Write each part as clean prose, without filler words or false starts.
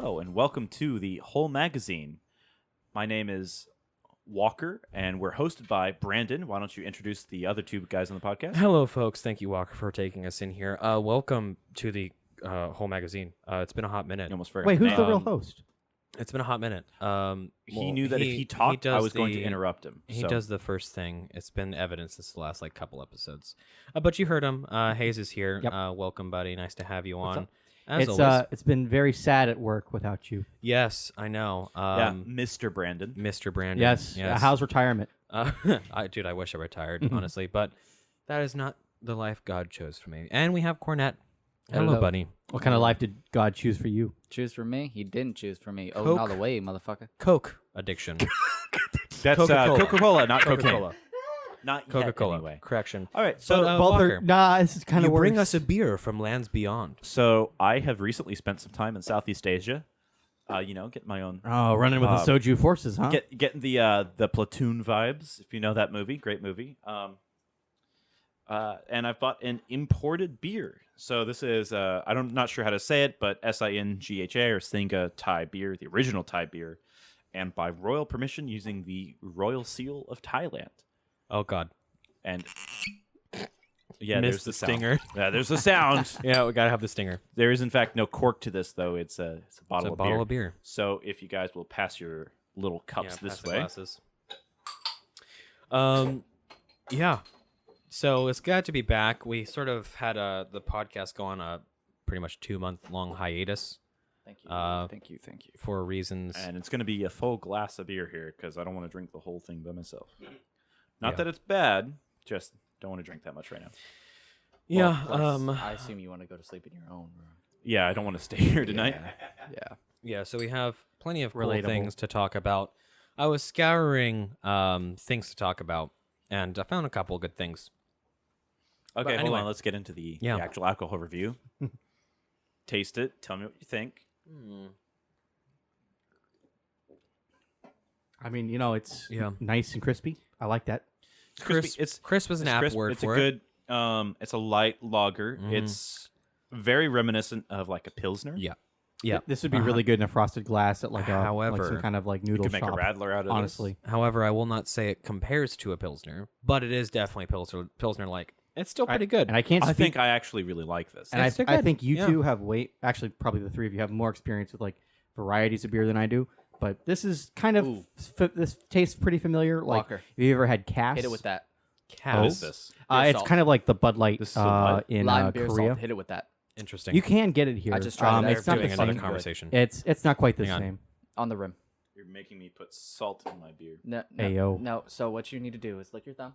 Hello, and welcome to the Whole Magazine. My name is Walker, and we're hosted by Brandon. Why don't you introduce the other two guys on the podcast? Hello, folks. Thank you, Walker, for taking us in here. Welcome to the Whole Magazine. It's been a hot minute. You almost forgot Wait, the who's the name. real host? It's been a hot minute. He knew that if he talked, I was going to interrupt him. He so. does the first thing. It's been evidence this last couple episodes. But you heard him. Hayes is here. Yep. Welcome, buddy. Nice to have you What's on. up? As always. It's been very sad at work without you. Yes, I know. Yeah, Mr. Brandon. Mr. Brandon. Yes. How's retirement? Dude, I wish I retired, honestly. But that is not the life God chose for me. And we have Cornette. Hello, buddy. What kind of life did God choose for you? Choose for me? He didn't choose for me. Oh, Coke. all the way, motherfucker. Coke addiction. That's Coca-Cola. Coca-Cola, not cocaine. Coca-Cola. Not yet, Coca-Cola. anyway. Correction. All right, So, so Both Walker, are, nah, this is kind you of worse. bring us a beer from lands beyond. so I have recently spent some time in Southeast Asia. Getting my own, running with the Soju forces, huh? getting the platoon vibes. If you know that movie, great movie. And I've bought an imported beer. So this is I'm not sure how to say it, but Singha or Singha Thai beer, the original Thai beer, and by royal permission using the royal seal of Thailand. Oh, God. And yeah, Missed there's the the sound. stinger. Yeah, there's the sound. Yeah, we got to have the stinger. There is in fact no cork to this though. It's a bottle, It's a of, bottle beer. of beer. So if you guys will pass your little cups Pass this the way. glasses. Yeah. So it's glad to be back. We sort of had the podcast go on a pretty much 2-month-long hiatus Thank you. Thank you. for reasons. And it's going to be a full glass of beer here because I don't want to drink the whole thing by myself. Not Yeah. that it's bad, just don't want to drink that much right now. Yeah. Plus, I assume you want to go to sleep in your own room. Yeah, I don't want to stay here tonight. Yeah. Yeah, so we have plenty of cool Relatable. things to talk about. I was scouring things to talk about, and I found a couple of good things. Okay, But hold anyway. on. Let's get into the Yeah. actual alcohol review. Taste it. Tell me what you think. I mean, you know, it's Yeah. nice and crispy. I like that. Crisp, It's crisp is an it's apt crisp. word It's for a it. good. It's a light lager. Mhm. It's very reminiscent of like a pilsner. Yeah. Yeah. This would be really good in a frosted glass at like However, some kind of like You noodle could make shop. a radler out of honestly. However, I will not say it compares to a Pilsner, but it is definitely Pilsner-like. It's still pretty good. And I can't this. I speak. think I actually really like this. and It's still I good. think you Yeah. two have actually probably the three of you have more experience with like varieties of beer than I do. But this is kind of Ooh. this tastes pretty familiar. Like, Walker. have you ever had Cass? Hit it with that. What is Cass. this? Beer It's salt. kind of like the Bud Light This is a Bud. in Lime beer Korea. salt. Hit it with that. Interesting. You can get it here. I just tried it. It's not doing the another same. conversation. It's not quite the Hang on. same. On the rim. You're making me put salt in my beer. No. Ayo. No. So what you need to do is lick your thumb,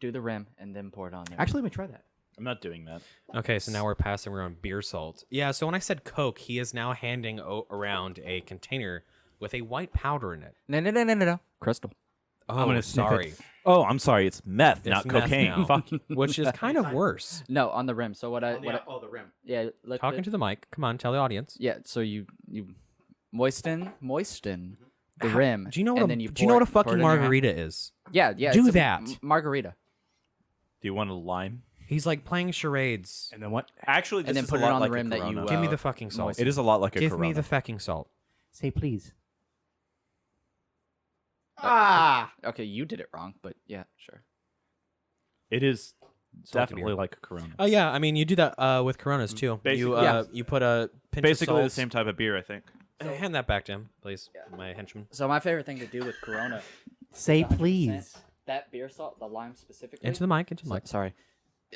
do the rim, and then pour it on there. Actually, let me try that. I'm not doing that. Okay, so now we're passing around beer salt. Yeah, so when I said Coke, he is now handing around a container with a white powder in it. No. Crystal. Oh, gonna sniff it. sorry. Oh, I'm sorry. It's meth, It's not meth cocaine. now. Fuck. Which is kind of worse. No, on the rim. So what I the rim. yeah. Lick Talking to the mic. Come on, tell the audience. Yeah. So you moisten the rim. Do you know what and a, then you do you know what a pour it fucking in your hand. margarita is? Yeah. Do it's a that. margarita. Do you want a lime? He's like playing charades. And then what? Actually, this And then is put a it lot on the like rim a that you, Corona. Give me the fucking salt. moist. It is a lot like a Give Corona. me the fucking salt. Say please. Okay, you did it wrong, but yeah, sure. It is Salty definitely beer. like a Corona. Oh yeah, I mean you do that with Coronas too. Basically- you Yeah. you put a pinch Basically of the same type of beer, I think. Hand that back to him, please, my henchman. So my favorite thing to do with Corona, Say 100%, please. that beer salt, the lime specifically. Into the mic. Into the mic. Sorry,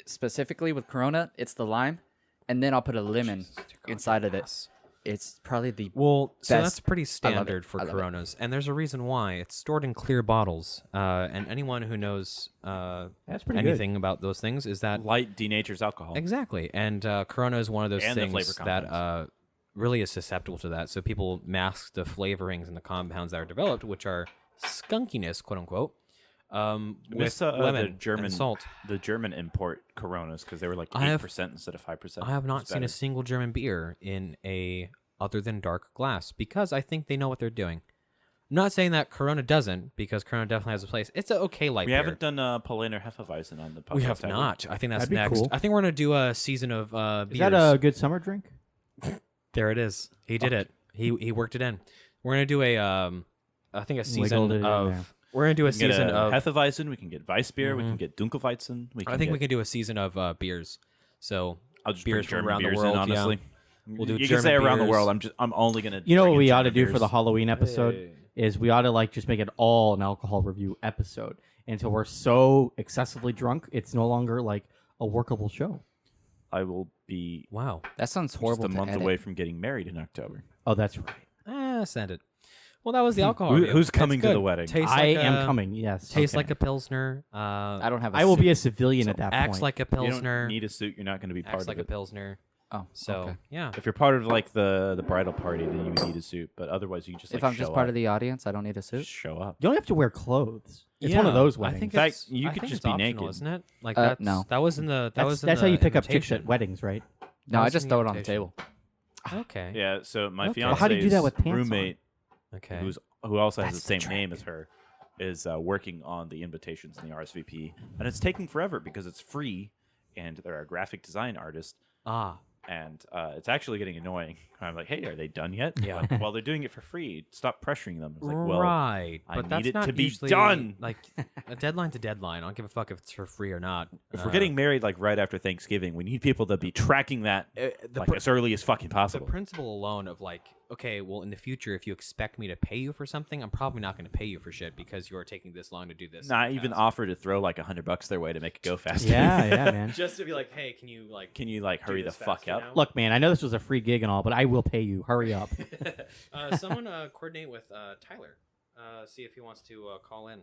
specifically with Corona, it's the lime, and then I'll put a lemon inside of it. It's probably the Well, so Best. that's pretty I love it. standard for I love it. Coronas, and there's a reason why. It's stored in clear bottles, and anyone who knows That's pretty anything about those things is that Light denatures alcohol. exactly. And Corona is one of those And the flavor things that compounds. really is susceptible to that. So people mask the flavorings and the compounds that are developed, which are skunkiness, quote unquote, with This lemon the German and salt. the German import Coronas because they were like I have- 8% instead of 5%. I have not It's seen a better. single German beer in a other than dark glass because I think they know what they're doing. I'm not saying that Corona doesn't, because Corona definitely has a place. It's an okay light We beer. haven't done Paulaner Hefeweizen on the podcast. We have not. I think that's That'd be next. cool. I think we're gonna do a season of Is beers. that a good summer drink? There it is. He did it. He worked it in. We're gonna do I think a Wiggled season it in there. of. We're gonna do a We can get season a of. Hefeweizen. We can get Weissbier. We can get Dunkelweizen. I think we can do a season of beers. So I'll just beers bring from German around the beers world. in, honestly. Yeah. We'll do you German can say around the beers. world. I'm only gonna. You know bring what in we ought to German do beers. for the Halloween episode Hey. is we ought to like just make it all an alcohol review episode until we're so excessively drunk it's no longer like a workable show. I will be Wow. That sounds just horrible. a to month edit. away from getting married in October. Oh, that's right. Send it. Well, that was the alcohol. Who- review. who's That's coming to good. the wedding? Tastes I like am a- coming. Yes. Tastes okay. like a pilsner. I don't have. I will be suit. a civilian so at that acts point. like a You pilsner. don't need a suit. You're not going to be part Acts of like a it. pilsner. Oh, So okay. yeah. If you're part of like the bridal party, then you would need a suit. But otherwise, you can just If like I'm just show part up. of the audience, I don't need a suit. Just show up. you don't have to wear clothes. It's one of those I weddings. think In fact, it's- you I could think just it's be optional, naked. isn't it? Like No. That was in the. That was in that's the how you pick up chicks invitation. at weddings, right? No, I was just in the throw it on the invitation. table. Okay. Yeah. So my Okay. fiance's Well, how do you do that with pants on? roommate, Okay. who also has That's the the same name as her, is working on the invitations and the RSVP, and it's taking forever because it's free, and they're a graphic design artist, and it's actually getting annoying. I'm like, hey, are they done yet? Yeah. Like, well, they're doing it for free. Stop pressuring them. It's like, well, right. I But need that's it not to be usually, done. Like a deadline's a deadline. I don't give a fuck if it's for free or not. if we're getting married like right after Thanksgiving, we need people to be tracking that like as early as fucking the possible. principle alone of like, okay, well, in the future, if you expect me to pay you for something, I'm probably not going to pay you for shit because you are taking this long to do this. Not even task. offer to throw like $100 their way to make it go faster. Yeah, yeah, man. Just to be like, hey, can you like, Can you like hurry the this fuck faster up? now? Look, man, I know this was a free gig and all, but I will pay you. Hurry up. someone coordinate with Tyler, see if he wants to call in.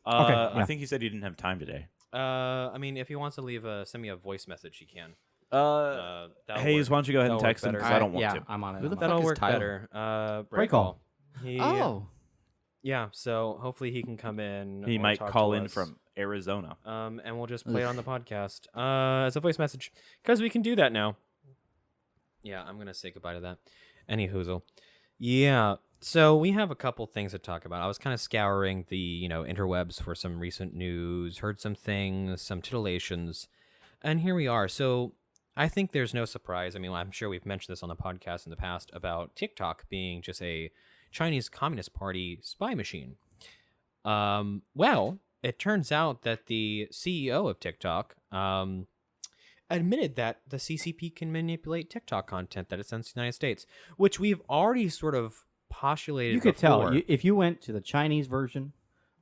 Okay, I yeah. think he said he didn't have time today. I mean, if he wants to leave send me a voice message, he can. That'll Hayes, work. why don't you go ahead and That'll work text him better. because I don't want yeah, to. I'm on it. Who the I'm on it. fuck That'll is work Tyler? better. Break call. He, Oh, yeah. So hopefully he can come in. He or might talk call to in us. from Arizona. And we'll just play it on the podcast as a voice message because we can do that now. Yeah, I'm gonna say goodbye to that. Any hoozle. Yeah. So we have a couple things to talk about. I was kind of scouring the interwebs for some recent news, heard some things, some titillations, and here we are. So I think there's no surprise. I mean, I'm sure we've mentioned this on the podcast in the past about TikTok being just a Chinese Communist Party spy machine. Well, it turns out that the CEO of TikTok admitted that the CCP can manipulate TikTok content that it sends to the United States, which we've already sort of postulated. You could before. tell if you went to the Chinese version,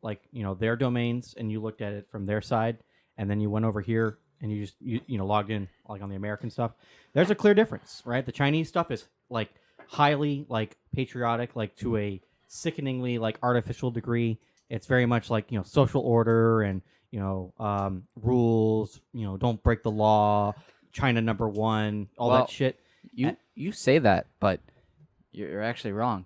like their domains, and you looked at it from their side, and then you went over here and you just logged in like on the American stuff. There's a clear difference, right? The Chinese stuff is like highly like patriotic, like to a sickeningly like artificial degree. It's very much like social order and rules. Don't break the law. China #1, all Well, that shit. you say that, but you're actually wrong.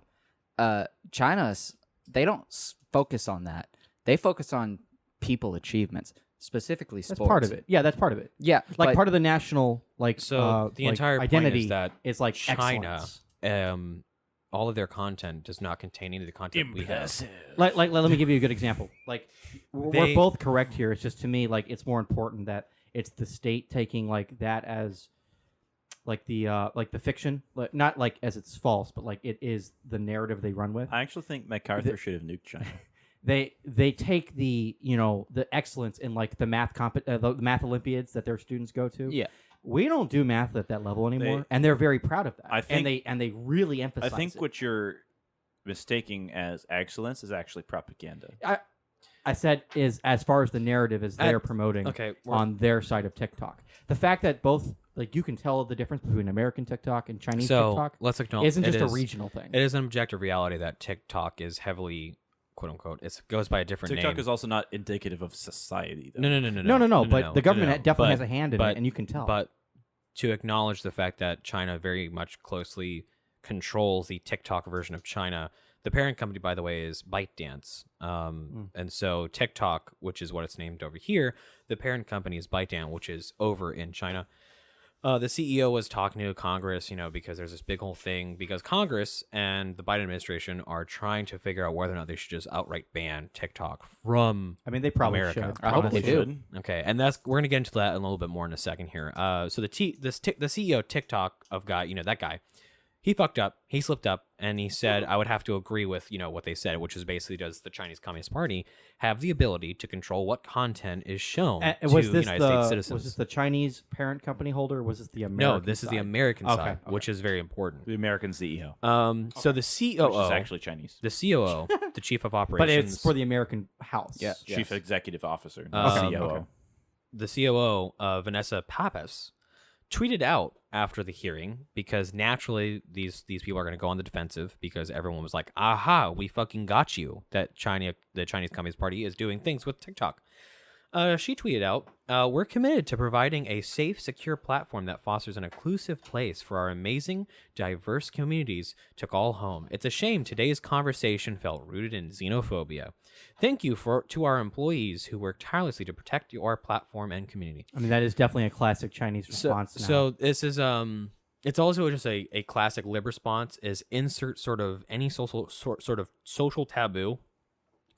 China's they don't focus on that. They focus on people achievements, specifically That's sports. part of it. Yeah, that's part of it. Yeah, Like but part of the national like So the like, entire identity point is that is like China, excellence. all of their content does not contain any of the content we have. Like let me give you a good example. Like we're They- both correct here. It's just to me like it's more important that it's the state taking like that as like the fiction, like, not like as it's false, but like it is the narrative they run with. I actually think MacArthur should have nuked China. They take the the excellence in like the the math Olympiads that their students go to. Yeah. We don't do math at that level anymore, and they're very proud of that. I think- and they really I emphasize think it. what you're mistaking as excellence is actually propaganda. I said is as far as the narrative is they're promoting Okay, on their side of TikTok. The fact that both like you can tell the difference between American TikTok and Chinese so TikTok let's acknowledge isn't just it a is- regional thing. It is an objective reality that TikTok is heavily, quote unquote, it goes by a different TikTok name. is also not indicative of society, though. No. But the government definitely has a hand in but- it, and you can tell. But to acknowledge the fact that China very much closely controls the TikTok version of China. The parent company, by the way, is ByteDance. And so TikTok, which is what it's named over here, the parent company is ByteDance, which is over in China. The CEO was talking to Congress, because there's this big whole thing, because Congress and the Biden administration are trying to figure out whether or not they should just outright ban TikTok from I mean, they probably America. should. I hope they honestly. do. Okay, and we're gonna get into that a little bit more in a second here. So the CEO of TikTok of guy, that guy, he fucked up. He slipped up, and he said, "I would have to agree with what they said, which is basically, does the Chinese Communist Party have the ability to control what content is shown to United States citizens?" Was this the Chinese parent company holder? Or was this the American? No, this is the side? American Okay, side, okay. which is very important. The American CEO, So the COO, which is actually Chinese. the COO, the chief of But operations, it's for the American House. Yeah. Chief Executive Officer, Okay, COO. okay. the COO, Vanessa Pappas, tweeted out after the hearing, because naturally these people are going to go on the defensive, because everyone was like, "Aha, we fucking got you that the Chinese Communist Party is doing things with TikTok." She tweeted out, "We're committed to providing a safe, secure platform that fosters an inclusive place for our amazing, diverse communities to call home. It's a shame today's conversation felt rooted in xenophobia. Thank you to our employees who work tirelessly to protect our platform and community." I mean, that is definitely a classic Chinese response. now. So this is it's also just a classic lib response, is insert sort of any sort of social taboo,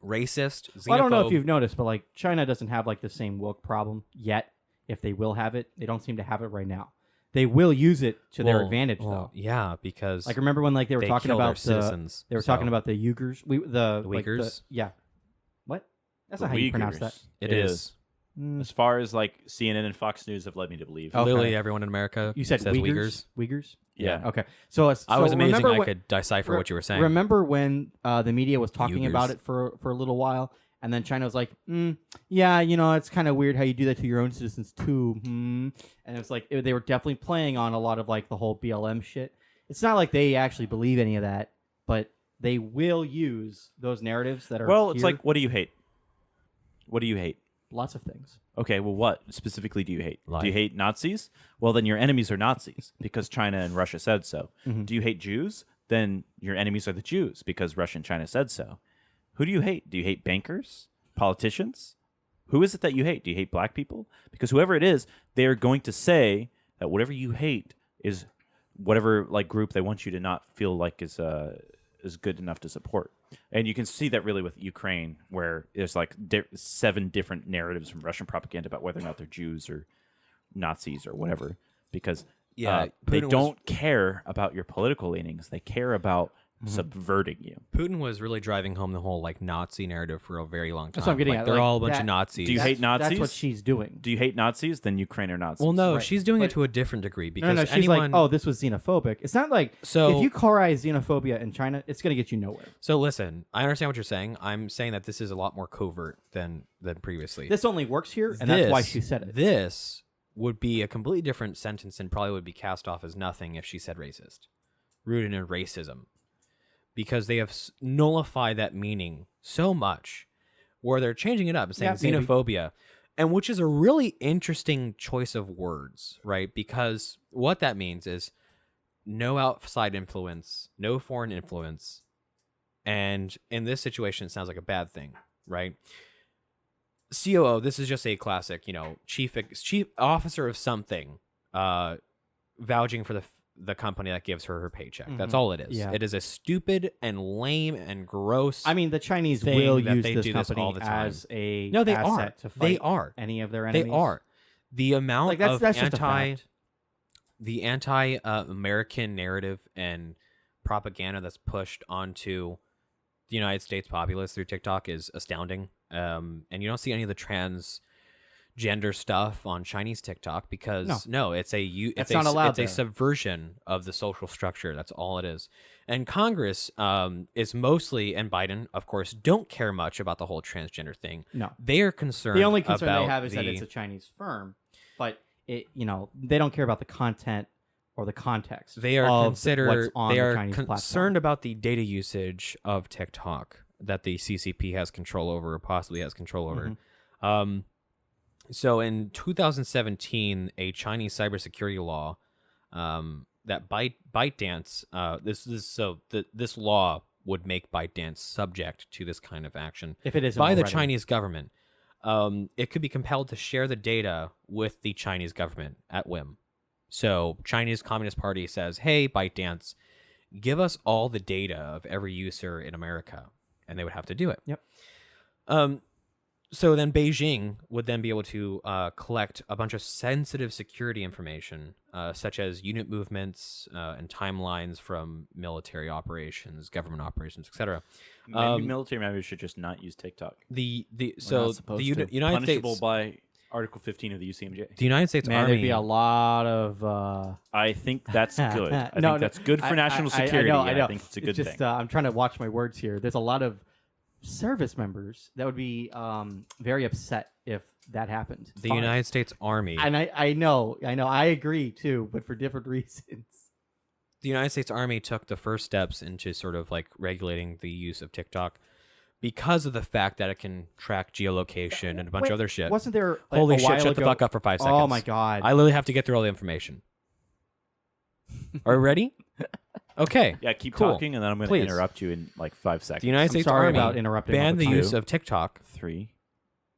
racist, xenophobe. Well, I don't know if you've noticed, but like China doesn't have like the same woke problem yet. If they will have it, they don't seem to have it right now. They will use it to their advantage, though. Yeah, because Like, remember when like they were talking kill their about citizens. they were talking about the Uyghurs, the Uyghurs? yeah. What? That's The not how you pronounce that. Uyghurs. It is. As far as like CNN and Fox News have led me to believe. Oh. Okay. Literally everyone in America You said says Uyghurs. Uyghurs. Yeah. Okay. So I was amazing. remember I when- could decipher what you were saying. Remember when the media was talking Uyghurs. about it for a little while, and then China was like, "Yeah, it's kind of weird how you do that to your own citizens too." And it was like they were definitely playing on a lot of like the whole BLM shit. It's not like they actually believe any of that, but they will use those narratives that are Well, it's here. like, what do you hate? What do you hate? Lots of things. Okay, well, what specifically do you hate? Life. Do you hate Nazis? Well, then your enemies are Nazis because China and Russia said so. Do you hate Jews? Then your enemies are the Jews because Russia and China said so. Who do you hate? Do you hate bankers? Politicians? Who is it that you hate? Do you hate black people? Because whoever it is, they are going to say that whatever you hate is whatever like group they want you to not feel like is good enough to support. And you can see that really with Ukraine, where there's like 7 different narratives from Russian propaganda about whether or not they're Jews or Nazis or whatever, because they Putin was- don't care about your political leanings. They care about subverting you. Putin was really driving home the whole like Nazi narrative for a very long time. That's what I'm getting Like, at. they're Like, all a bunch that- of Nazis. Do you hate Nazis? That's what she's doing. Do you hate Nazis? Then Ukraine are Nazis. Well, no, Right. she's doing it But- to a different degree, because No, she's anyone. like, "Oh, this was xenophobic." It's not like So- if you chlorize xenophobia in China, it's going to get you nowhere. So listen, I understand what you're saying. I'm saying that this is a lot more covert than previously. This only works here, and that's why she said it. This would be a completely different sentence and probably would be cast off as nothing if she said racist, rooted in racism, because they have nullified that meaning so much, where they're changing it up and saying Yeah, maybe. xenophobia, and which is a really interesting choice of words, right? Because what that means is no outside influence, no foreign influence, and in this situation, it sounds like a bad thing, right? COO, this is just a classic, chief officer of something, vouching for the company that gives her paycheck. That's all it is. Yeah. It is a stupid and lame and gross. I mean, the Chinese thing will that use they this do this company all the time. as a No, they asset are. to fight They are. any of their enemies. They are. The amount Like, that's of just a fact. the anti-American narrative and propaganda that's pushed onto the United States populace through TikTok is astounding. And you don't see any of the transgender stuff on Chinese TikTok because no, it's not allowed it's a there. subversion of the social structure. That's all it is. And Congress is mostly, and Biden, of course, don't care much about the whole transgender thing. No. They are concerned. The only concern about they have is that the- it's a Chinese firm, but they don't care about the content or the context. They are of what's on they the are Chinese concerned platform. about the data usage of TikTok that the CCP has control over, or possibly has control over. Mm-hmm. So in 2017, a Chinese cybersecurity law that ByteDance this law would make ByteDance subject to this kind of action If it isn't by the already. Chinese government. It could be compelled to share the data with the Chinese government at whim. So Chinese Communist Party says, "Hey, ByteDance, give us all the data of every user in America," and they would have to do it. Yep. So then Beijing would then be able to collect a bunch of sensitive security information, such as unit movements and timelines from military operations, government operations, etc. Maybe military members should just not use TikTok. So supposed the to. United Punishable States, by Article 15 of the UCMJ. the United States Man, Army. there'd be a lot of. I think that's good. I No, think that's good for national security. I know. I think it's a good just, thing. I'm trying to watch my words here. There's a lot of service members that would be very upset if that happened. The Fine. United States Army. And I know, I agree too, but for different reasons. The United States Army took the first steps into sort of like regulating the use of TikTok because of the fact that it can track geolocation and a bunch Wait, of other shit. Wasn't there like, Holy a shit, while shut the ago- fuck up for 5 seconds. Oh my god! I literally have to get through all the information. Are you ready? Okay. Yeah, keep cool. talking, and then I'm going to Please. interrupt you in like 5 seconds. The United I'm States sorry Army about interrupting. banned the all time. use of TikTok 3.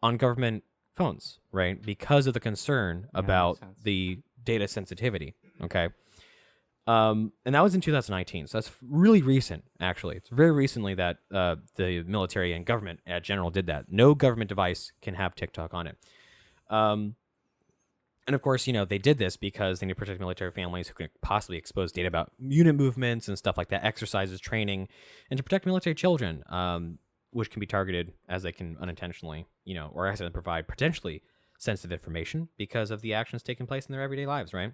on government phones, right? Because of the concern Yeah, about makes sense. the data sensitivity. Okay. And that was in 2019. So that's really recent, actually. It's very recently that the military and government at general did that. No government device can have TikTok on it. And of course, they did this because they need to protect military families who could possibly expose data about unit movements and stuff like that, exercises, training, and to protect military children, which can be targeted as they can unintentionally, or accidentally provide potentially sensitive information because of the actions taking place in their everyday lives, right?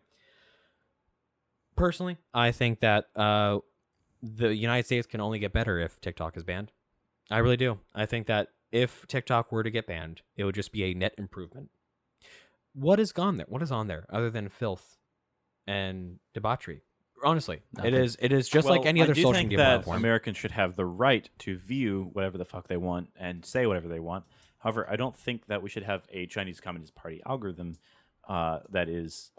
Personally, I think that the United States can only get better if TikTok is banned. I really do. I think that if TikTok were to get banned, it would just be a net improvement. What is gone there? What is on there other than filth and debauchery? Honestly, Nothing. it is just like any other I do social think media that platform. Americans should have the right to view whatever the fuck they want and say whatever they want. However, I don't think that we should have a Chinese Communist Party algorithm that is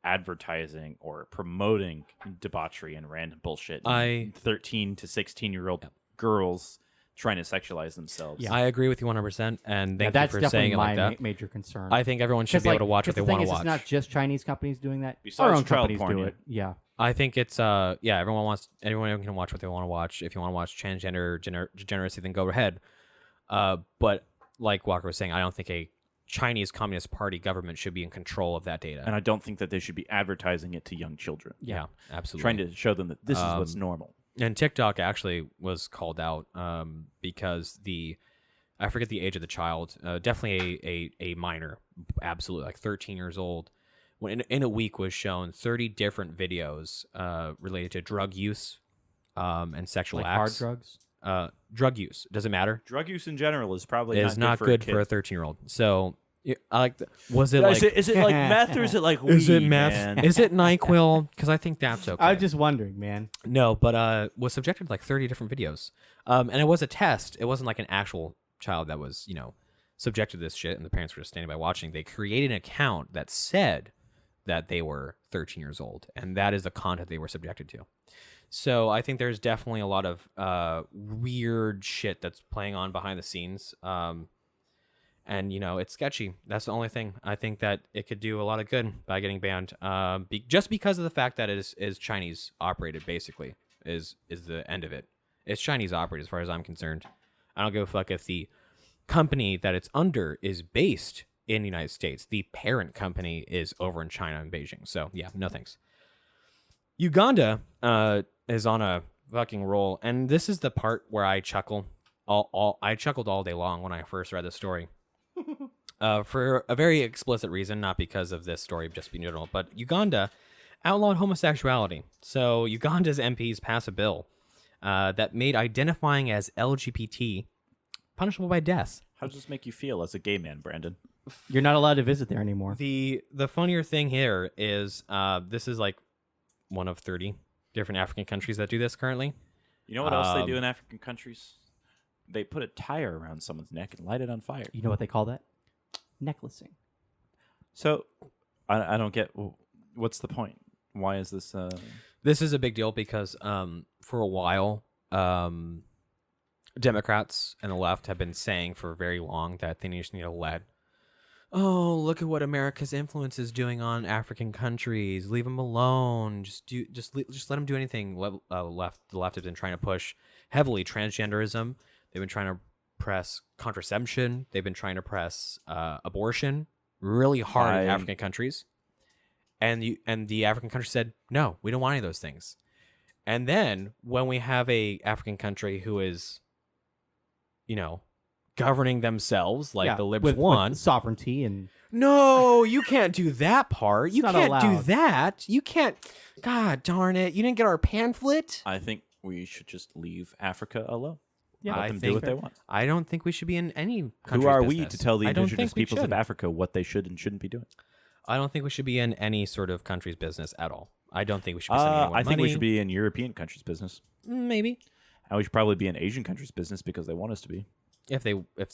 advertising or promoting debauchery and random bullshit. 13 to 16-year-old girls trying to sexualize themselves. Yeah. I agree with you 100%, and thank that's you for definitely saying it my like that. major concern. I think everyone should be able to watch what they want to watch. It's not just Chinese companies doing that. Besides Our own child companies porn, do yeah. it. Yeah. I think it's everyone can watch what they want to watch. If you want to watch transgender degeneracy, then go ahead. But like Walker was saying, I don't think a Chinese Communist Party government should be in control of that data. And I don't think that they should be advertising it to young children. Yeah, absolutely. Trying to show them that this is what's normal. And TikTok actually was called out because I forget the age of the child, definitely a minor, absolutely like 13 years old. When in a week was shown 30 different videos related to drug use and sexual Like hard acts. drugs. Drug use doesn't matter. Drug use in general is probably It's not good for a 13-year-old. So I like. Was it Is like? it like meth or is it like weed? Is it meth? Man? Is it NyQuil? Because I think that's okay. I was just wondering, man. No, but was subjected to like 30 different videos. And it was a test. It wasn't like an actual child that was, subjected to this shit and the parents were just standing by watching. They created an account that said that they were 13 years old, and that is the content they were subjected to. So I think there's definitely a lot of weird shit that's playing on behind the scenes. And, it's sketchy. That's the only thing. I think that it could do a lot of good by getting banned. Just because of the fact that it is Chinese operated, basically, is the end of it. It's Chinese operated as far as I'm concerned. I don't give a fuck if the company that it's under is based in the United States. The parent company is over in China and Beijing. So, yeah, no thanks. Uganda is on a fucking roll. And this is the part where I chuckle. I chuckled all day long when I first read the story. For a very explicit reason, not because of this story just being general, but Uganda outlawed homosexuality. So Uganda's MPs passed a bill that made identifying as LGBT punishable by death. How does this make you feel as a gay man, Brandon? You're not allowed to visit there anymore. The funnier thing here is this is like one of 30 different African countries that do this currently. You know what else they do in African countries? They put a tire around someone's neck and light it on fire. You know what they call that? Necklacing. So, I don't get what's the point. Why is this? This is a big deal because for a while, Democrats and the left have been saying for very long that they just need to let. Oh, look at what America's influence is doing on African countries. Leave them alone. Just let them do anything. The left has been trying to push heavily transgenderism. They've been trying to press contraception. They've been trying to press abortion really hard in African countries. And the African country said, no, we don't want any of those things. And then when we have a African country who is, governing themselves like the libs want, with sovereignty and no, you can't do that part. You not can't do allowed. that. You can't. God darn it! You didn't get our pamphlet. I think we should just leave Africa alone. Yeah, Let I them think do what they want. I don't think we should be in any country's Who are we business. to tell the I don't indigenous think we peoples of should. Africa what they should and shouldn't be doing? I don't think we should be in any sort of country's business at all. I don't think we should be sending anyone I think we money. should be in European countries' business. Maybe And we should probably be in Asian countries' business because they want us to be. if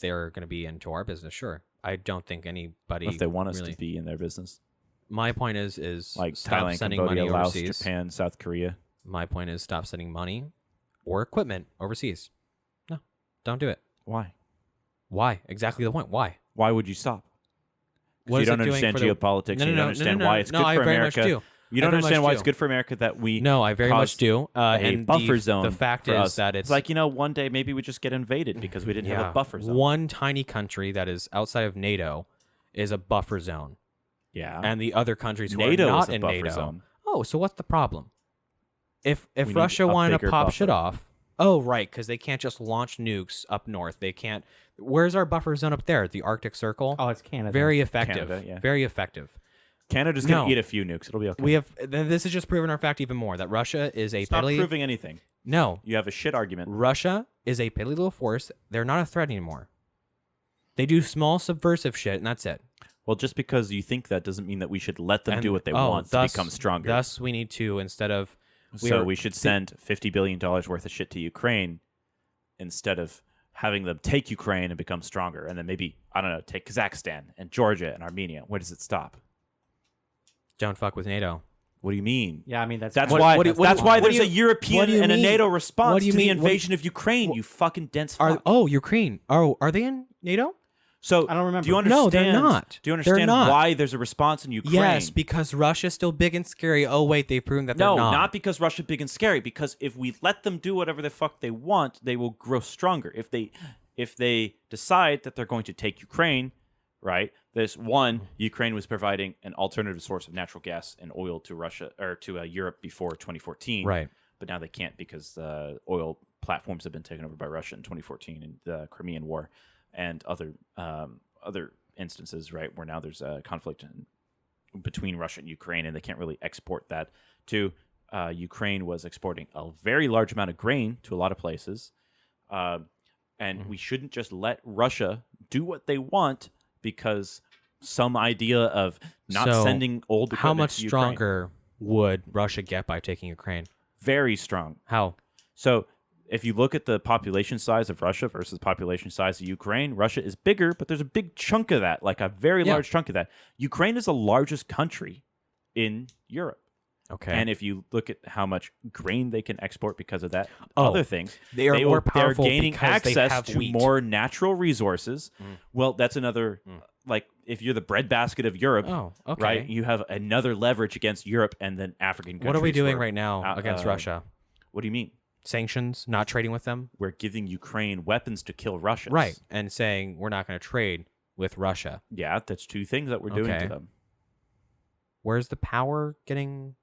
they're going to be into our business, sure. I don't think anybody. If they want us really, to be in their business. My point is Like stop Thailand, sending Cambodia, money Laos, overseas. Japan, South Korea. My point is stop sending money or equipment overseas. No, don't do it. Why? Why? Exactly the point. Why? Why would you stop? 'Cause What you is it don't doing understand for the- geopolitics. No, and no, you no, don't understand no, why it's no, good I for very much America. do. You I don't very much understand why it's do. good for America that we No, I very much caused do. a And buffer the, zone. The fact for is us. that it's like, one day maybe we just get invaded because we didn't have a buffer zone. One tiny country that is outside of NATO is a buffer zone, Yeah. and the other countries who NATO are not is a in buffer NATO. zone. Oh, so what's the problem? If We need Russia a wanted to bigger pop buffer. shit off, oh right, because they can't just launch nukes up north. They can't. Where's our buffer zone up there? The Arctic Circle. oh, it's Canada. Very effective. Canada, yeah. Very effective. Canada's going to No. eat a few nukes. It'll be okay. We have. This has just proven our fact even more that Russia is a It's not piddly. proving anything. No, You have a shit argument. Russia is a piddly little force. They're not a threat anymore. They do small subversive shit, and that's it. Well, just because you think that doesn't mean that we should let them And- do what they oh, want thus- to become stronger. Thus, we need to instead of We should send $50 billion worth of shit to Ukraine instead of having them take Ukraine and become stronger. And then maybe, I don't know, take Kazakhstan and Georgia and Armenia. Where does it stop? don't fuck with NATO. What do you mean? Yeah, I mean that's That's kinda- why. what do you- That's what why do there's you- a European what do you and a mean? NATO What response do you to the mean? What- invasion of Ukraine. You fucking dense Are fuck. Ukraine? Are they in NATO? So I don't remember. Do you understand? No, they're not. Do you They're understand not. why there's a response in Ukraine? Yes, because Russia's still big and scary. Oh wait, they've proven that they're No, not. not because Russia big and scary. Because if we let them do whatever the fuck they want, they will grow stronger. If they decide that they're going to take Ukraine, right? There's one, Ukraine was providing an alternative source of natural gas and oil to Russia or to Europe before 2014, Right. But now they can't because oil platforms have been taken over by Russia in 2014 in the Crimean War and other instances, right, where now there's a conflict between Russia and Ukraine, and they can't really export that to. Ukraine was exporting a very large amount of grain to a lot of places, and we shouldn't just let Russia do what they want because some idea of not So, sending old equipment How much to Ukraine. stronger would Russia get by taking Ukraine? Very strong. How? So if you look at the population size of Russia versus the population size of Ukraine, Russia is bigger, but there's a big chunk of that, like a very Yeah. large chunk of that. Ukraine is the largest country in Europe. Okay. And if you look at how much grain they can export because of that, Oh, other things, they are more powerful they're gaining because they access have to wheat. more natural resources. Well, that's another, like, if you're the breadbasket of Europe, Oh, okay. right, you have another leverage against Europe and then African countries. What are we doing for- right now against Russia? What do you mean? Sanctions, not trading with them? We're giving Ukraine weapons to kill Russians. Right. And saying we're not going to trade with Russia. Yeah, that's two things that we're doing Okay. to them. Where's the power getting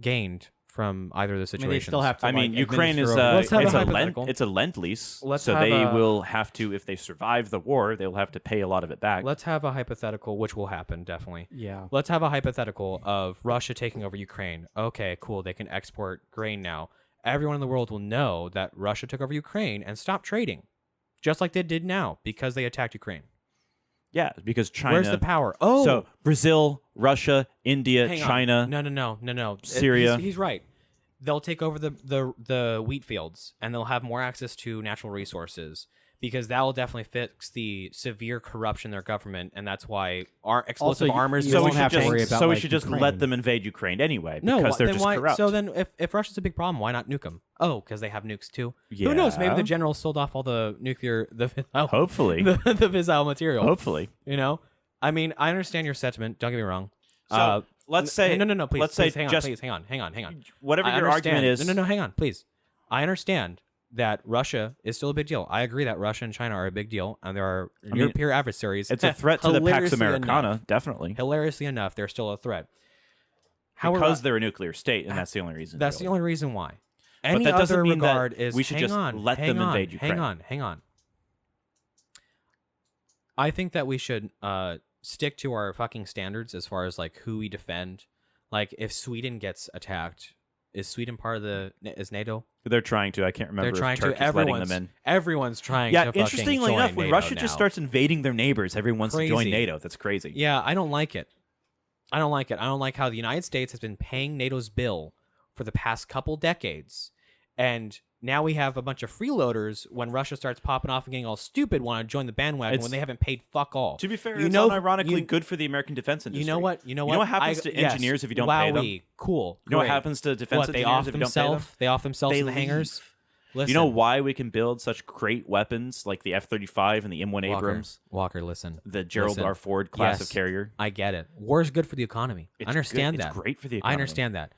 gained from either of the I mean, situations? they still have to. I mean, like, Ukraine is administer Let's have a it's a hypothetical. it's a lend lease, Let's so have they a- will have to, if they survive the war, they'll have to pay a lot of it back. Let's have a hypothetical, which will happen, definitely. yeah. Let's have a hypothetical of Russia taking over Ukraine. Okay, cool. They can export grain now. Everyone in the world will know that Russia took over Ukraine and stopped trading, just like they did now because they attacked Ukraine. Yeah, because China. Where's the power? Oh, So Brazil, Russia, India, hang on. China. No. Syria. He's right. They'll take over the wheat fields and they'll have more access to natural resources because that will definitely fix the severe corruption in their government, and that's why our explosive Also, armors. you So we won't should have to just worry about, so we like, should just Ukraine. let them invade Ukraine anyway No, because they're then just why? corrupt. So then, if Russia's a big problem, why not nuke them? Oh, because they have nukes too. Who knows? Maybe Yeah. the generals sold off all the nuclear, the fissile, Hopefully. the fissile material. Hopefully. You know, I mean, I understand your sentiment. Don't get me wrong. So let's say no. Please, let's please, say hang on. just Please, hang on. whatever I your understand. argument is. No, hang on, please. I understand that Russia is still a big deal. I agree that Russia and China are a big deal, and there are near peer adversaries. It's a threat to the Pax Hilariously Americana, enough. definitely. Hilariously enough, they're still a threat. Because they're a nuclear state, and that's the only reason. That's the really. only reason why. But Any that doesn't other mean that regard is we should hang just on, let hang them on, invade Ukraine. Hang on. I think that we should stick to our fucking standards as far as like who we defend. Like if Sweden gets attacked, is Sweden part of is NATO? They're trying to. I can't remember. They're trying if Turkey's to. letting them in. Everyone's trying Yeah, to fucking interestingly join enough, when NATO Russia just now. starts invading their neighbors, everyone wants to join Crazy. NATO. That's crazy. Yeah, I don't like it. I don't like how the United States has been paying NATO's bill for the past couple decades. And now we have a bunch of freeloaders when Russia starts popping off and getting all stupid want to join the bandwagon when they haven't paid fuck all. To be fair, You it's know- unironically you- good for the American defense industry. You know what? You know what happens to engineers if you don't pay them? Wowie, cool. You know what great. happens to defense What, they engineers off if you don't pay them? themselves? They off themselves They in the hangars? leave. Listen, You know why we can build such great weapons like the F-35 and the M1 Walker, Abrams, Walker, listen. the Gerald Listen. R. Ford class Yes. of carrier? I get it. War is good for the economy. It's I understand good. that. It's great for the I economy. understand that.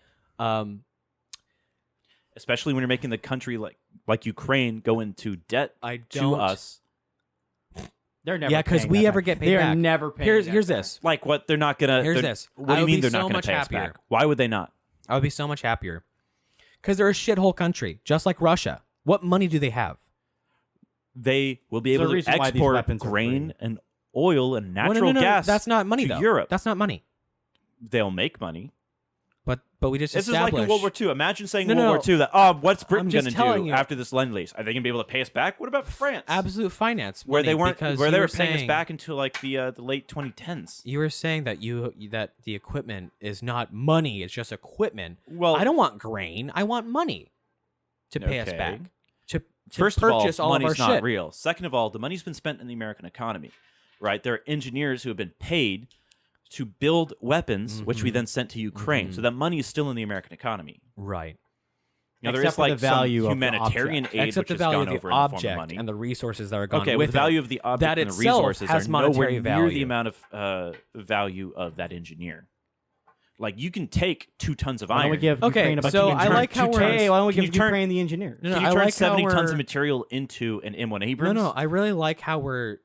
Especially when you're making the country like Ukraine go into debt I to don't. us. They're never. Yeah, 'cause paying we that ever back. get paid They back. are never paying. Here's that back. this. Like what? They're not gonna. Here's they're- this. What do I you would mean be they're so not gonna much pay us happier. back? Why would they not? I would be so much happier. Because they're a shithole country, just like Russia. What money do they have? They will be There's a able to reason why these export weapons are grain free. and oil and Well, natural gas. That's not money, to though. Europe. That's not money. They'll make money. But we just This is like established. in World War II. Imagine saying No, in World no. War II that, what's Britain I'm going just to do telling you. after this Lend-Lease? Are they going to be able to pay us back? What about France? Absolute finance. Where money, they weren't, because where you they were were paying us saying- back until like the late 2010s. You were saying that that the equipment is not money; it's just equipment. Well, I don't want grain. I want money to pay us Okay. back. To First of purchase all, of our money's not shit. real. Second of all, the money's been spent in the American economy, right? There are engineers who have been paid to build weapons, which we Mhm. then sent to Ukraine. Mhm. So that money is still in the American economy. Right. Now, there Except is for the like value some of the humanitarian object. aid, Except which the has value gone of the over in the form of object money. and the resources that are gone Okay, with with the value it. of the object That and the itself resources has are nowhere monetary near the value. amount of value of that engineer. Like you can take 2 tons of Why don't iron. we give Okay, Ukraine a bunch so of I engineers? like how we're- Hey, why don't we Can give you turn- Ukraine the engineers? No, no, Can you I turn like 70 how tons of we're- material into an M1 Abrams? No, I really like how we're.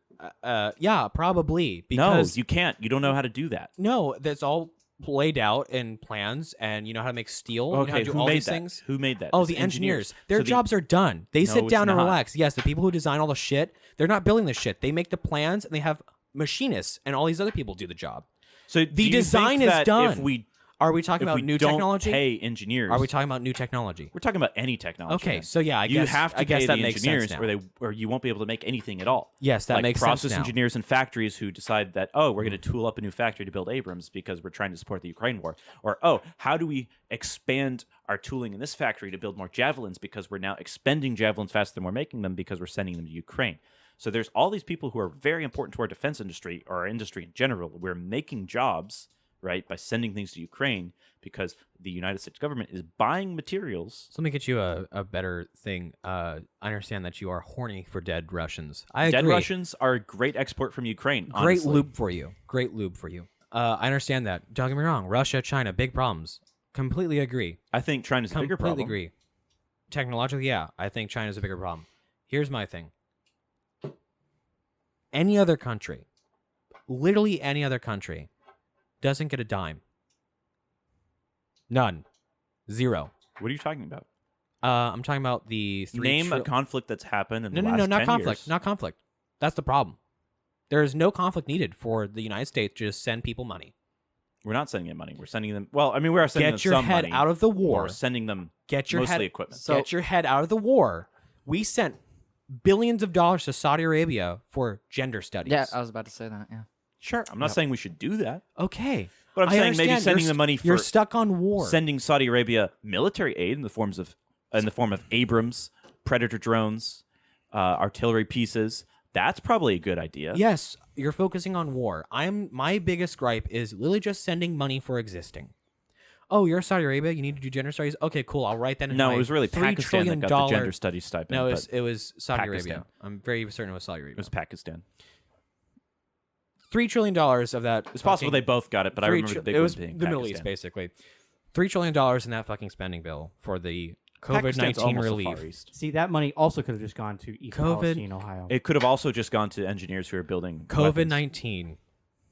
Yeah, probably No, because you can't. You don't know how to do that. no, that's all laid out in plans, and you know how to make steel. You know how Okay, to do who all made these that? things. Who made that? Oh, It's the engineers. Their So the- jobs are done. They No, sit it's down and not. relax. Yes, the people who design all the shit, they're not building the shit. They make the plans and they have machinists and all these other people do the job. So The design is done. If we Are we talking if about we new don't technology? pay engineers, Are we talking about new technology? We're talking about any technology. Okay, man. so yeah, I you guess have to I guess pay that the makes engineers, sense now. or you won't be able to make anything at all. Yes, that like makes process sense now. engineers in factories who decide that we're going to tool up a new factory to build Abrams because we're trying to support the Ukraine war, or how do we expand our tooling in this factory to build more javelins because we're now expending javelins faster than we're making them because we're sending them to Ukraine. So there's all these people who are very important to our defense industry or our industry in general. We're making jobs, right, by sending things to Ukraine because the United States government is buying materials. So let me get you a better thing. I understand that you are horny for dead Russians. I Dead agree. Russians are a great export from Ukraine. Great honestly. lube for you. Great lube for you. I understand that. Don't get me wrong. Russia, China, big problems. Completely agree. I think China's a bigger Completely problem. agree. Technologically, yeah, I think China's a bigger problem. Here's my thing. Any other country, literally any other country, doesn't get a dime. None. Zero. What are you talking about? I'm talking about the Name a conflict that's happened in No, the no, last no, not 10 conflict. years. Not conflict. That's the problem. There is no conflict needed for the United States to just send people money. We're not sending them money. We're sending them. Well, I mean, we are sending them Get your some head money. out of the war. We're sending them Get your mostly head. equipment. Get your head out of the war. We sent billions of dollars to Saudi Arabia for gender studies. Yeah, I was about to say that. Yeah. Sure, I'm not saying we should do that, Okay. but I'm I saying maybe understand. sending You're the money st- You're for stuck on war. sending Saudi Arabia military aid in the form of Abrams, Predator drones, artillery pieces. That's probably a good idea. Yes, you're focusing on war. My biggest gripe is literally just sending money for existing. Oh, you're Saudi Arabia. You need to do gender studies. Okay, cool. I'll write that in. No, my it was really $3 Pakistan that trillion got the gender studies stipend. No, but it was Saudi Pakistan. Arabia. I'm very certain it was Saudi Arabia. it was Pakistan. $3 trillion of that. It's possible they both got it, but I remember the big it one was being the Middle Pakistan. East, basically. $3 trillion in that fucking spending bill for the Pakistan's COVID-19 almost the relief. Far East. See, that money also could have just gone to East COVID- Palestine, Ohio. It could have also just gone to engineers who are building weapons. COVID-19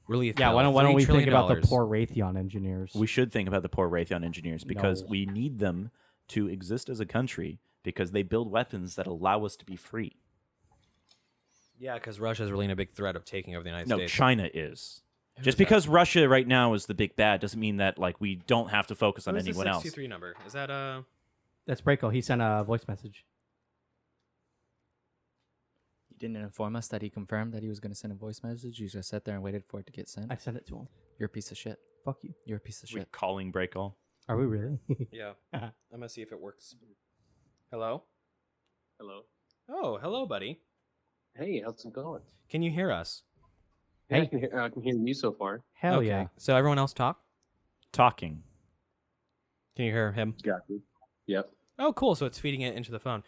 relief. Yeah, bill, why don't we $3 think trillion. about the poor Raytheon engineers? We should think about the poor Raytheon engineers because No. we need them to exist as a country because they build weapons that allow us to be free. Yeah, because Russia's really in a big threat of taking over the United No, States. China is. Who Just is that? because Russia right now is the big bad doesn't mean that like we don't have to focus on Who is the anyone else. 623 number? Is that That's Brayco. He sent a voice message. You didn't inform us that he confirmed that he was going to send a voice message. You just sat there and waited for it to get sent. I sent it to him. You're a piece of shit. Fuck you. You're a piece of We're shit. calling break all. Are we really? Yeah. I'm gonna see if it works. Hello. Hello. Oh, hello, buddy. Hey, how's it going? Can you hear us? Yeah, Hey. I can hear you so far. Hell Okay. yeah. So everyone else talk. Talking. Can you hear him? Got you. Yep. Oh, cool. So it's feeding it into the phone.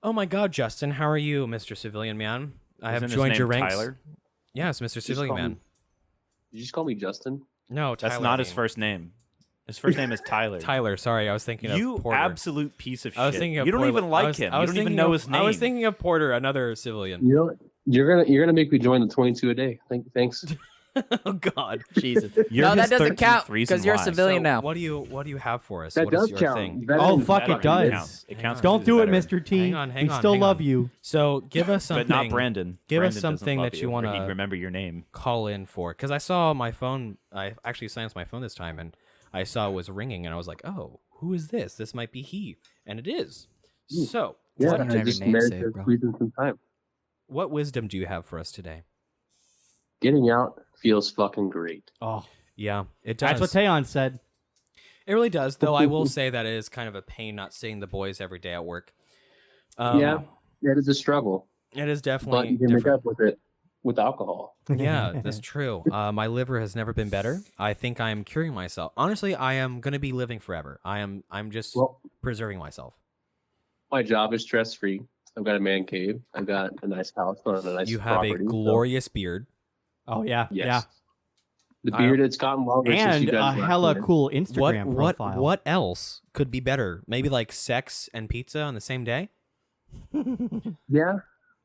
Oh my God, Justin, how are you, Mr. Civilian Man? I have Isn't his joined your name ranks. Tyler? Yes, Mr. Civilian call Man. me- Did you just call me Justin? No, Tyler. That's not his Bean. first name. His first name is Tyler. Tyler. Sorry, I was thinking of You Porter. absolute piece of shit. I was thinking of you don't Porter. even like him. You don't even know his name. I was thinking of Porter, another civilian. You know, you're gonna make me join the 22 a day. Thanks. Oh God. Jesus. You're no, that his doesn't 13th count reason because you're a why. civilian So now. What do you have for us? That What is does your count. thing? Oh, Veteran- fuck, it That does. counts. It Hang counts. on. Don't because do he's it, a veteran. Mr. T. Hang on, hang we on, still hang love on. you. So give us something. But not Brandon. Give us Brandon doesn't something love that you or wanna- he'd remember your name. Call in for, because I saw my phone. I actually silenced my phone this time, and I saw it was ringing, and I was like, "Oh, who is this? This might be he," and it is. So, Yeah, Just don't have I your just name married saved, to bro. squeeze in some time. what wisdom do you have for us today? Getting out feels fucking great. Oh, Yeah, it does. that's what Taeyon said. It really does, though. I will say that it is kind of a pain not seeing the boys every day at work. Yeah, it is a struggle, It is but definitely you can make different. up with it with alcohol. Yeah, that's true. My liver has never been better. I think I am curing myself. Honestly, I am gonna be living forever. I'm just Well, preserving myself. my job is stress free. I've got a man cave. I've got a nice house on a nice You have property. a so- glorious beard. Oh yeah, Yes. The beard it's gotten longer yeah. since And you guys a left hella me. cool Instagram profile. What else could be better? Maybe like sex and pizza on the same day. Yeah.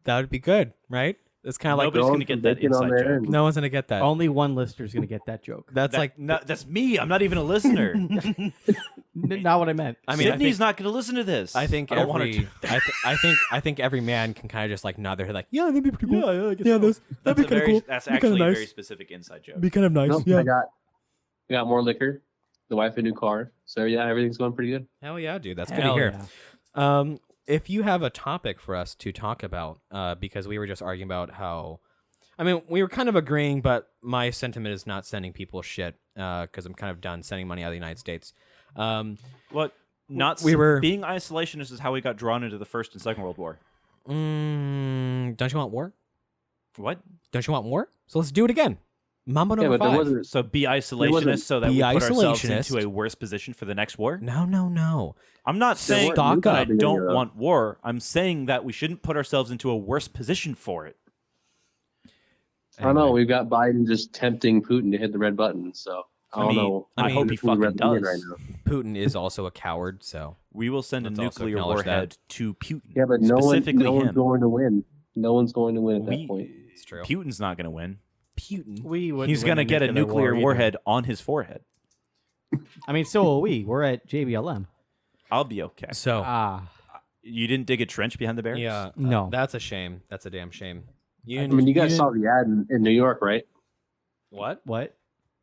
That would be good, right? It's kind of like Nobody's throwing gonna get some that bacon on inside there joke. and- no one's gonna get that. Only one listener's gonna get that joke. That's like that's me. I'm not even a listener. Not what I meant. I mean, I Sydney's think- not going to listen to this. I think don't want every her to. I think every man can kind of just like nod their head like, yeah, that'd be pretty cool. Yeah, I guess yeah, so. that'd That's be a kind of very. cool. That's Be kinda actually a nice. very specific inside joke. Be kind of nice. Nope, yeah. I got more liquor, the wife a new car. So yeah, everything's going pretty good. Hell yeah, dude. That's good to Hell hear. yeah. If you have a topic for us to talk about, because we were just arguing about how, I mean, we were kind of agreeing, but my sentiment is not sending people shit because I'm kind of done sending money out of the United States. What? Not We were- being isolationist is how we got drawn into the First and Second World War. Don't you want war? What? Don't you want war? So let's do it again. Mambo Yeah, number but there 5. wasn't. So be isolationist so that Be we put ourselves isolationist. into a worse position for the next war? No. I'm not There saying weren't Stock nukes that I up. in don't Europe. want war. I'm saying that we shouldn't put ourselves into a worse position for it. I don't know. Anyway. We've got Biden just tempting Putin to hit the red button. So I don't mean, know. I I hope he who's the fucking red button does. now. Putin is also a coward, so We will send a Let's also nuclear acknowledge that. warhead to Putin. Yeah, but Specifically no one's him. going to win. No one's going to win at that We- point. it's true. Putin's not going to win. Putin. We would. He's going to get a nuclear warhead on his forehead. I mean, so will we. We're at JBLM. I'll be okay. So Ah, You didn't dig a trench behind the barracks? yeah, No. that's a shame. That's a damn shame. You I mean, you guys didn't- saw the ad in New York, right? what? what?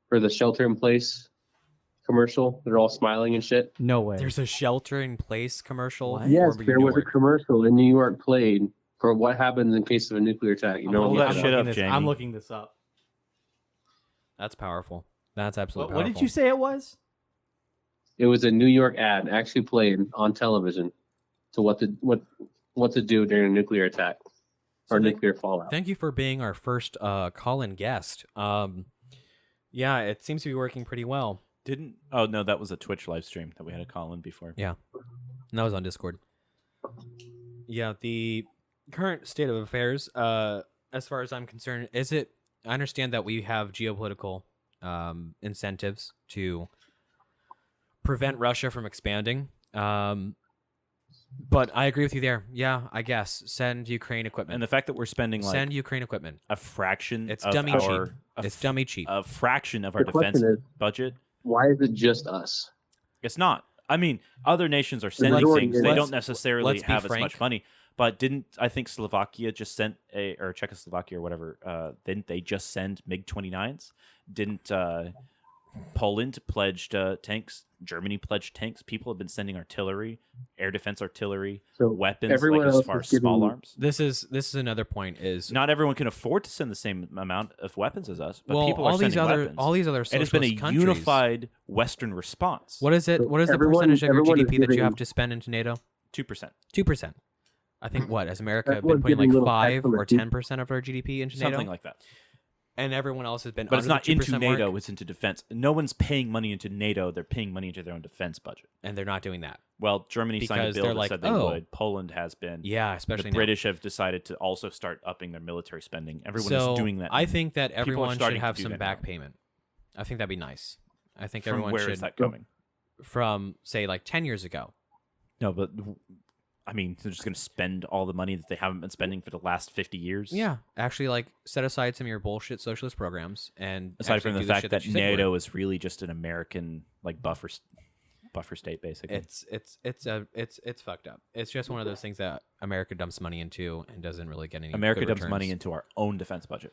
For the shelter in place commercial. They're all smiling and shit. No way. There's a shelter in place commercial. What? for Yes, New there was a York. commercial in New York played for what happens in case of a nuclear attack. You know Hold what that I'm shit up, this, Jamie. I'm looking this up. That's powerful. That's absolutely What powerful. did you say it was? It was a New York ad actually played on television to what to do during a nuclear attack So or thank- nuclear fallout. Thank you for being our first call-in guest. Yeah, it seems to be working pretty well. Didn't? Oh, no, that was a Twitch live stream that we had a call in before. Yeah. And that was on Discord. Yeah, the current state of affairs, as far as I'm concerned, is it? I understand that we have geopolitical incentives to prevent Russia from expanding. But I agree with you there. Yeah, I guess send Ukraine equipment. And the fact that we're spending like Send Ukraine equipment. a fraction It's of dummy our cheap. It's dummy cheap. a fraction of our The question defense is- budget. Why is it just us? It's not. I mean, other nations are sending majority things. is- They Let's- don't necessarily let's be have as frank. much money. But didn't I think Slovakia just sent or Czechoslovakia or whatever? Didn't they just send MiG-29s? Didn't Poland pledged tanks? Germany pledged tanks. People have been sending artillery, air defense artillery, So weapons, everyone like as else far is as small giving- arms. This is another point. Is Not everyone can afford to send the same amount of weapons as us, but well, people are all these sending other weapons. all these other and it's been a socialist countries. unified Western response. What is it? So What is the everyone- percentage of your everyone is GDP that you giving- have to spend into NATO? 2%, 2%. I think what as America have been Everyone's putting giving like little 5 or exclamation- 10% of our GDP into NATO, something like that. and everyone else has been. But it's under not the 2% into NATO; mark, it's into defense. No one's paying money into NATO; they're paying money into their own defense budget. and they're not doing that. Well, Germany signed a Because bill they're that like, said they "Oh." would. Poland has been. Yeah, especially The British have decided to also start upping their military spending. Everyone so is doing that. I think that People are everyone should starting to have do some that back now. payment. I think that'd be nice. I think From everyone where should is that coming? from say like 10 years ago. No, but I mean, they're just going to spend all the money that they haven't been spending for the last 50 years. Yeah, actually, like set aside some of your bullshit socialist programs, and Aside actually from the do the fact shit that you said you NATO would. is really just an American like buffer state, basically. It's fucked up. It's just one of those things that America dumps money into and doesn't really get any. America good dumps returns. money into our own defense budget.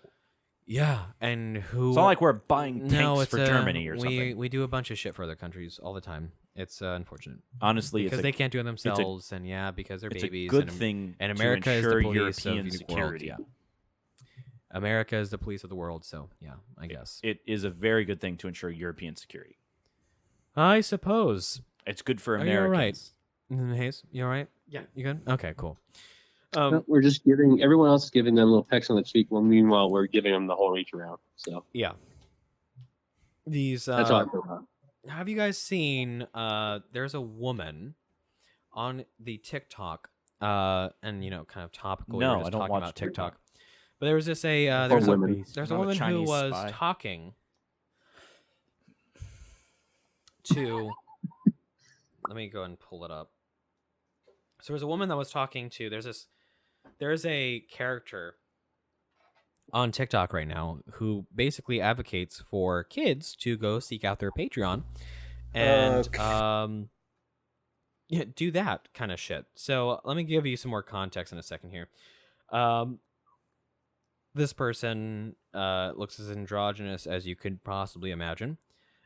Yeah, and who? It's not like we're buying tanks no, it's for Germany or we something. we do a bunch of shit for other countries all the time. It's unfortunate Honestly, because it's they a, can't do it themselves, and yeah, because they're it's babies. a good and, thing and to America is the ensure police of European the security. world. Yeah, America is the police of the world. So yeah, I guess. It is a very good thing to ensure European security. I suppose. It's good for Are you all Americans. right? Hayes, you all right? Yeah. You good? Okay, cool. We're just giving everyone else is giving them little pecks on the cheek. Well, meanwhile, we're giving them the whole reach around. So Yeah. These. that's all I feel about. Have you guys seen? There's a woman on the TikTok, and kind of topical. No, we were just I don't talking watch about TikTok. TikTok. But there was just a Or there's a women. there's a Not a woman who Chinese was spy. talking to. Let me go and pull it up. So there's a woman that was talking to. There's a character on TikTok right now who basically advocates for kids to go seek out their Patreon and yeah, do that kind of shit. So let me give you some more context in a second here. This person looks as androgynous as you could possibly imagine.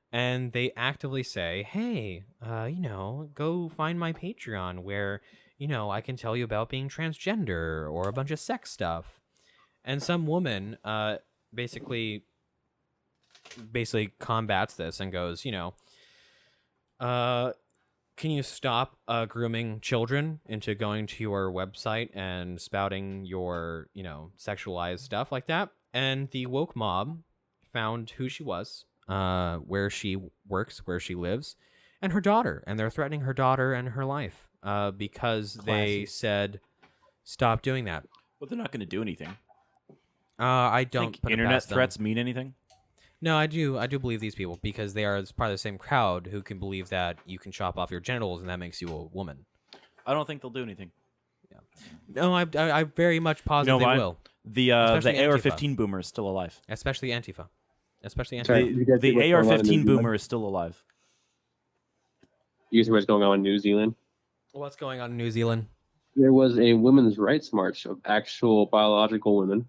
And they actively say, hey, go find my Patreon where, I can tell you about being transgender or a bunch of sex stuff. And some woman basically combats this and goes, can you stop grooming children into going to your website and spouting your, sexualized stuff like that? And the woke mob found who she was, where she works, where she lives, and her daughter. And they're threatening her daughter and her life because they said, stop doing that. But they're not going to do anything. I don't Think put it internet past them. threats mean anything? No, I do believe these people because they are part of the same crowd who can believe that you can chop off your genitals and that makes you a woman. I don't think they'll do anything. No, I very much positive why? they will, The Especially AR-15 boomer is still alive. especially Antifa, especially Antifa. Sorry, you guys see what's The going on in New AR-15 Zealand? boomer is still alive. You see what's going on in New Zealand? What's going on in New Zealand? There was a women's rights march of actual biological women,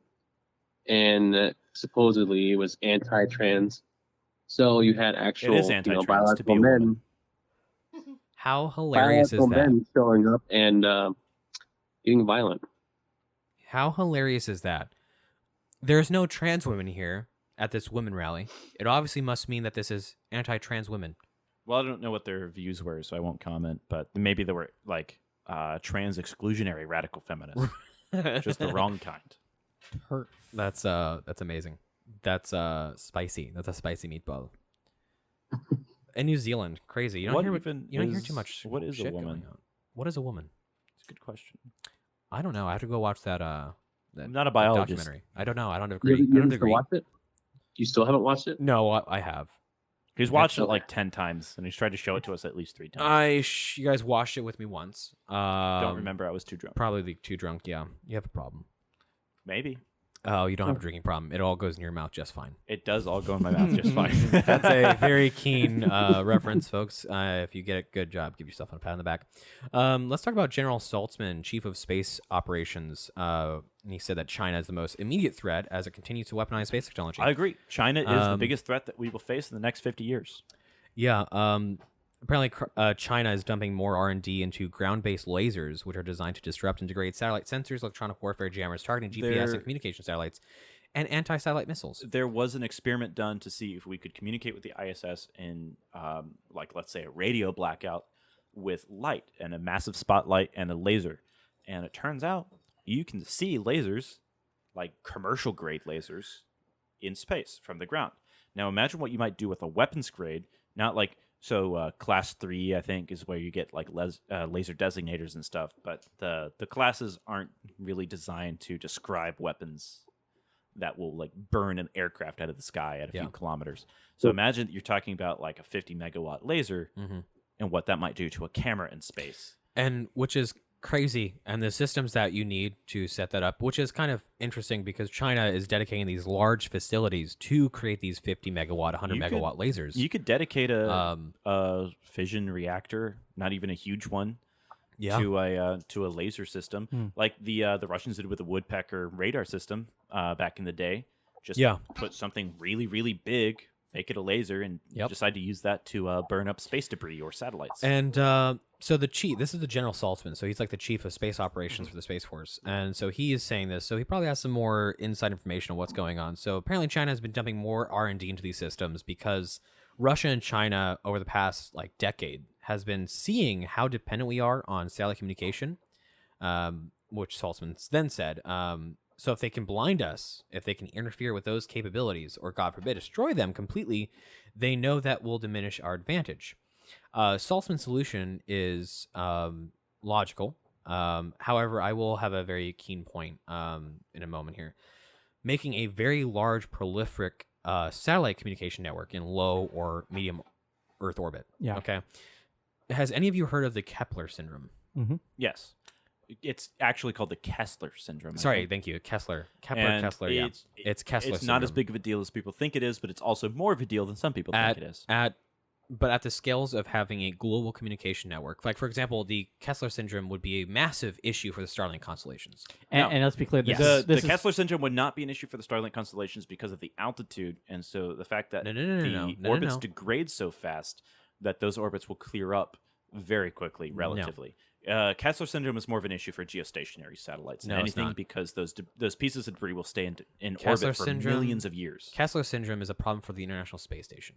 and supposedly it was anti-trans. So you had actual, It is anti-trans to biological be a men, woman. How hilarious is biological that? men showing up and getting violent. How hilarious is that? There's no trans women here at this women rally. It obviously must mean that this is anti-trans women. Well, I don't know what their views were, so I won't comment. But maybe they were like trans exclusionary radical feminists, just the wrong kind. Turf. That's amazing. That's spicy. That's a spicy meatball. In New Zealand, crazy. You don't hear too much. What is a shit woman? going on. What is a woman? It's a good question. I don't know. I have to go watch that. I'm not a biologist. Documentary. I don't know. I don't You agree. I haven't don't still agree. watched it? You still haven't watched it? No, I have. He's watched it like 10 times, and he's tried to show it to us at least 3 times. You guys watched it with me once. Don't remember. I was too drunk. Probably too drunk. Yeah, you have a problem. Maybe. Oh, you don't have a drinking problem. It all goes in your mouth just fine. It does all go in my mouth just fine. That's a very keen reference, folks. If you get it, good job. Give yourself a pat on the back. Let's talk about General Saltzman, Chief of Space Operations. And he said that China is the most immediate threat as it continues to weaponize space technology. I agree. China is the biggest threat that we will face in the next 50 years. Yeah. Apparently, China is dumping more R&D into ground-based lasers, which are designed to disrupt and degrade satellite sensors, electronic warfare jammers, targeting GPS and communication satellites, and anti-satellite missiles. There was an experiment done to see if we could communicate with the ISS in, like, let's say, a radio blackout with light and a massive spotlight and a laser. And it turns out you can see lasers, like commercial-grade lasers, in space from the ground. Now, imagine what you might do with a weapons grade, not like... So class 3, I think, is where you get like laser designators and stuff. But the classes aren't really designed to describe weapons that will like burn an aircraft out of the sky at a few kilometers. So imagine that you're talking about like a 50 megawatt laser and what that might do to a camera in space. And which is crazy. And the systems that you need to set that up, which is kind of interesting because China is dedicating these large facilities to create these 50 megawatt, 100 megawatt lasers. You could dedicate a fission reactor, not even a huge one, to a laser system, like the Russians did with the Woodpecker radar system back in the day. Just put something really, really big, make it a laser, and decide to use that to burn up space debris or satellites. And so this is the General Saltzman, so he's like the chief of space operations for the Space Force, and so he is saying this, so he probably has some more inside information on what's going on. So apparently China has been dumping more R&D into these systems because Russia and China over the past like decade has been seeing how dependent we are on satellite communication, which Saltzman then said, so if they can blind us, if they can interfere with those capabilities, or God forbid, destroy them completely, they know that will diminish our advantage. Saltzman's solution is logical. However, I will have a very keen point in a moment here. Making a very large, prolific satellite communication network in low or medium Earth orbit. Yeah. Okay. Has any of you heard of the Kepler syndrome? Mm-hmm. Yes. It's actually called the Kessler syndrome. Sorry, thank you. Kessler, Kessler, yeah. It's Kessler It's syndrome. not as big of a deal as people think it is, but it's also more of a deal than some people think it is. But at the scales of having a global communication network, like, for example, the Kessler syndrome would be a massive issue for the Starlink constellations. And let's be clear, the Kessler syndrome would not be an issue for the Starlink constellations because of the altitude, and so the fact that the orbits degrade so fast that those orbits will clear up very quickly, relatively. Kessler syndrome is more of an issue for geostationary satellites than anything because those pieces of debris will stay in orbit for millions of years. Kessler syndrome is a problem for the International Space Station.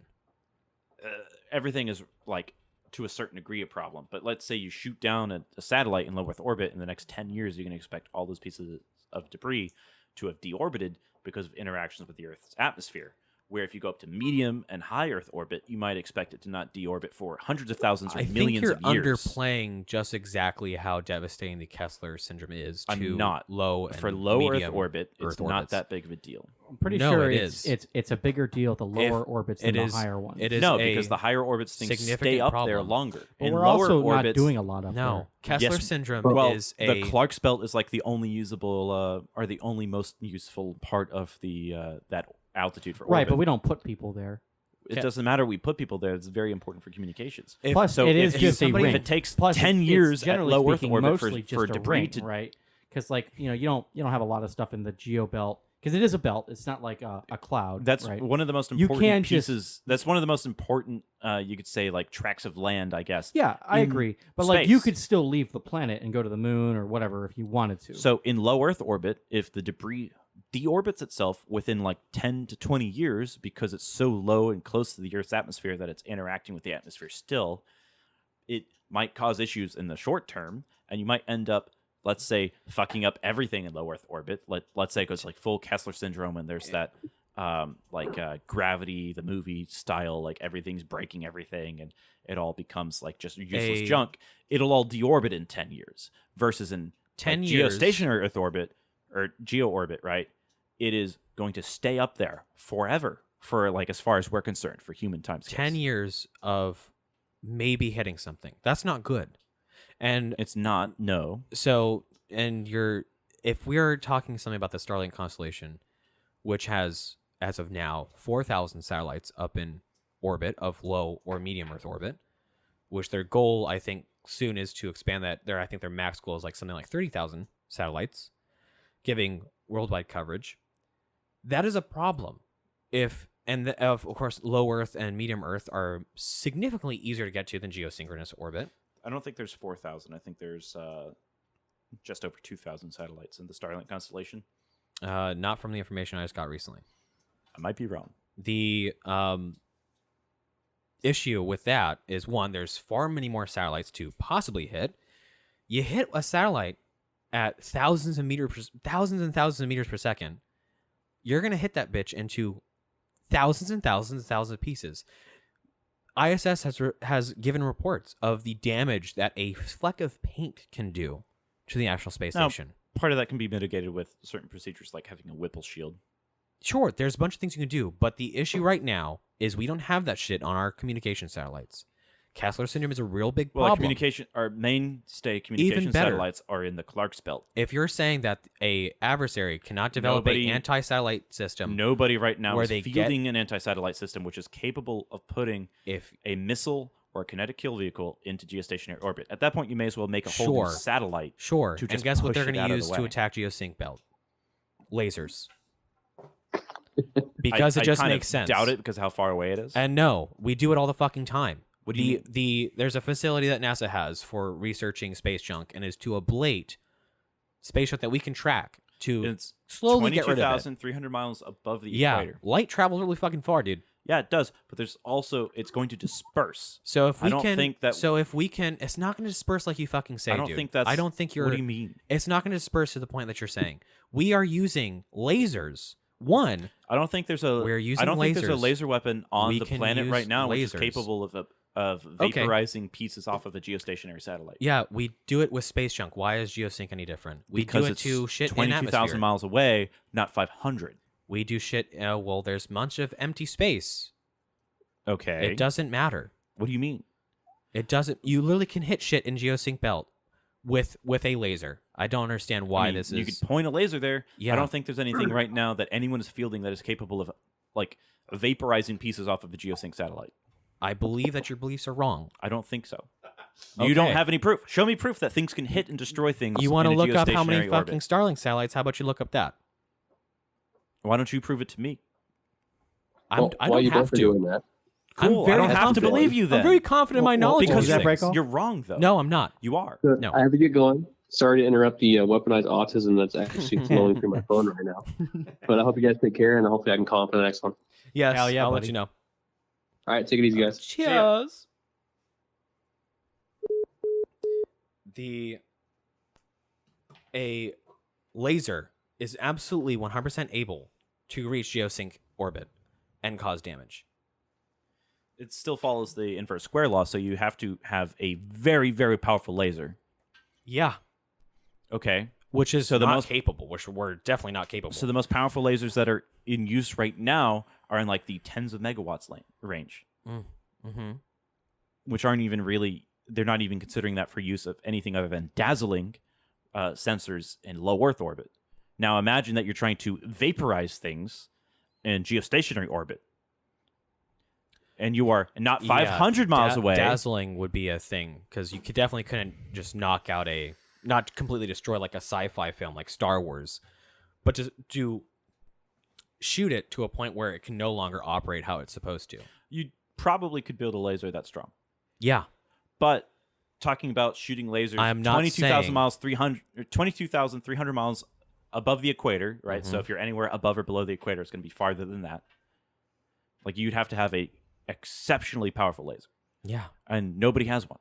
Everything is like to a certain degree a problem, but let's say you shoot down a satellite in low Earth orbit in the next 10 years, you can expect all those pieces of debris to have deorbited because of interactions with the Earth's atmosphere. Where if you go up to medium and high Earth orbit, you might expect it to not deorbit for hundreds of thousands or millions of years. I think you're underplaying just exactly how devastating the Kessler syndrome is to low and for low medium Earth orbit. It's not orbits. that big of a deal. I'm pretty sure it's a bigger deal at the lower orbits than the higher ones. It is because the higher orbits things stay up there longer. But in we're lower also orbits, not doing a lot of Kessler syndrome is the Clark's belt is like the only usable or the only most useful part of the that altitude for orbit. Right, but we don't put people there. It doesn't matter. We put people there. It's very important for communications. Plus, it is just a ring. If it takes Plus, 10 years at low Earth orbit for debris ring, right? Because you don't have a lot of stuff in the geo belt because it is a belt. It's not like a cloud. That's right? one of the most important pieces. That's one of the most important. You could say like tracts of land, I guess. Yeah, I agree. But like you could still leave the planet and go to the moon or whatever if you wanted to. So in low Earth orbit, if the debris deorbits itself within like 10 to 20 years because it's so low and close to the Earth's atmosphere that it's interacting with the atmosphere still, it might cause issues in the short term, and you might end up, let's say, fucking up everything in low Earth orbit. Let's say it goes like full Kessler syndrome, and there's that Gravity, the movie style, like everything's breaking everything, and it all becomes like just useless junk. It'll all deorbit in 10 years versus in 10 years geostationary Earth orbit or geo orbit, right? It is going to stay up there forever for like as far as we're concerned for human time scales. 10 years of maybe hitting something. That's not good. And It's not. No. so, if we're talking something about the Starlink constellation, which has, as of now, 4,000 satellites up in orbit of low or medium Earth orbit, which their goal, I think, soon is to expand that. I think their max goal is like something like 30,000 satellites, giving worldwide coverage. That is a problem. Of course, low Earth and medium Earth are significantly easier to get to than geosynchronous orbit. I don't think there's 4,000. I think there's just over 2,000 satellites in the Starlink constellation. Not from the information I just got recently. I might be wrong. The issue with that is, one, there's far many more satellites to possibly hit. You hit a satellite at thousands and thousands of meters per second, you're going to hit that bitch into thousands and thousands and thousands of pieces. ISS has given reports of the damage that a fleck of paint can do to the actual space station. Part of that can be mitigated with certain procedures like having a Whipple shield. Sure, there's a bunch of things you can do, but the issue right now is we don't have that shit on our communication satellites. Kessler syndrome is a real big problem. Our mainstay communication satellites are in the Clark's belt. If you're saying that a adversary cannot develop an anti-satellite system, nobody right now where is they fielding an anti-satellite system which is capable of putting a missile or a kinetic kill vehicle into geostationary orbit. At that point, you may as well make a whole new satellite. Sure. To just and guess what they're going to use to attack geosync belt? Lasers. Because it just makes sense. I doubt it because of how far away it is. And no, we do it all the fucking time. What do you mean? There's a facility that NASA has for researching space junk, and is to ablate space junk that we can track to it's slowly get rid of it. 22,300 miles above the equator. Light travels really fucking far, dude. Yeah, it does, but there's also it's going to disperse. So if we can, it's not going to disperse like you fucking say, I don't dude. think that's. I don't think you're. What do you mean? It's not going to disperse to the point that you're saying. We are using lasers. One, I don't think there's a. We're using I don't think there's a lasers. laser weapon on We the can planet use right now which is lasers. capable of vaporizing pieces off of a geostationary satellite. yeah, we do it with space junk. Why is geosync any different? We Because do it it's to shit in 22,000 atmosphere. miles away, not 500. We do shit. Well, there's much of empty space. Okay. It doesn't matter. What do you mean? It doesn't. You literally can hit shit in geosync belt with a laser. I don't understand why this is. You could point a laser there. Yeah. I don't think there's anything right now that anyone is fielding that is capable of like vaporizing pieces off of a geosync satellite. I believe that your beliefs are wrong. I don't think so. You don't Okay. have any proof. Show me proof that things can hit and destroy things. You want to in a look up how many geostationary fucking orbit. Starlink satellites? How about you look up that? Why don't you prove it to me? I Why don't you have both are to. doing that? Cool. I'm very I don't have to confident. believe you then. I'm very confident in my knowledge. because of these that break things. off? you're wrong though. No, I'm not. You are. So No. I have to get going. Sorry to interrupt the weaponized autism that's actually flowing through my phone right now. But I hope you guys take care, and hopefully I can call for the next one. Yes, Hell yeah, I'll let buddy. you know. All right, take it easy, guys. Cheers. A laser is absolutely 100% able to reach geosync orbit and cause damage. It still follows the inverse square law, so you have to have a very, very powerful laser. Yeah, Okay. which is So the not most- capable, which we're definitely not capable. So the most powerful lasers that are in use right now are in like the tens of megawatts range, mm-hmm. which aren't even really. They're not even considering that for use of anything other than dazzling sensors in low Earth orbit. Now imagine that you're trying to vaporize things in geostationary orbit, and you are not 500 miles away. Dazzling would be a thing because you definitely couldn't just knock out not completely destroy like a sci-fi film like Star Wars, but to shoot it to a point where it can no longer operate how it's supposed to. You probably could build a laser that strong. Yeah. But talking about shooting lasers, I'm not 22,000 saying- miles, 22,300 miles above the equator, right? So Mhm. if you're anywhere above or below the equator, it's going to be farther than that. Like you'd have to have a exceptionally powerful laser, Yeah. and nobody has one.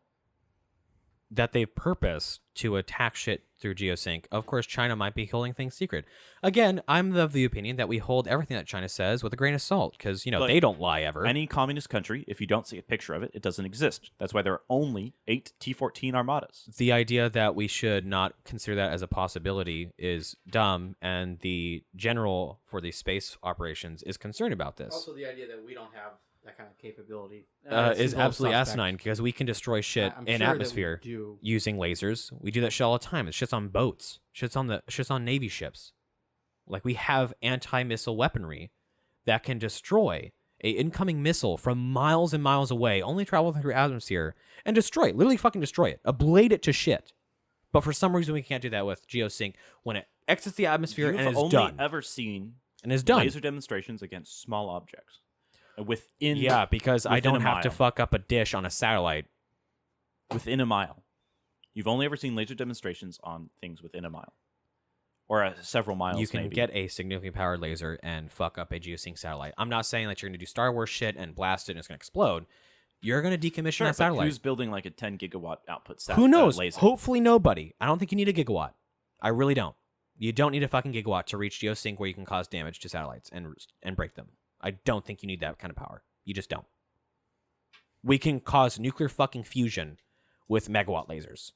that they've purposed to attack shit through geosync. Of course, China might be holding things secret. Again, I'm of the opinion that we hold everything that China says with a grain of salt because, But they don't lie ever. Any communist country, if you don't see a picture of it, it doesn't exist. That's why there are only 8 T-14 armadas. The idea that we should not consider that as a possibility is dumb, and the general for the space operations is concerned about this. Also, the idea that we don't have that kind of capability Is absolutely asinine because we can destroy shit I'm in sure that we atmosphere do. using lasers. We do that shit all the time. It shit's on boats. Shit's on Navy ships. Like, we have anti-missile weaponry that can destroy a incoming missile from miles and miles away, only travel through atmosphere, and destroy it. Literally fucking destroy it. Ablate it to shit. But for some reason, we can't do that with geosync when it exits the atmosphere You've and is only done. ever seen And is done. laser demonstrations against small objects. Within Yeah, because I within don't a have to mile. fuck up a dish on a satellite. Within a mile. You've only ever seen laser demonstrations on things within a mile. Or several miles, You can maybe. get a significantly powered laser and fuck up a geosync satellite. I'm not saying that you're going to do Star Wars shit and blast it and it's going to explode. You're going to decommission Sure, that but satellite. who's building like a 10 gigawatt output Who knows? laser? Hopefully nobody. I don't think you need a gigawatt. I really don't. You don't need a fucking gigawatt to reach geosync where you can cause damage to satellites and break them. I don't think you need that kind of power. You just don't. We can cause nuclear fucking fusion with megawatt lasers.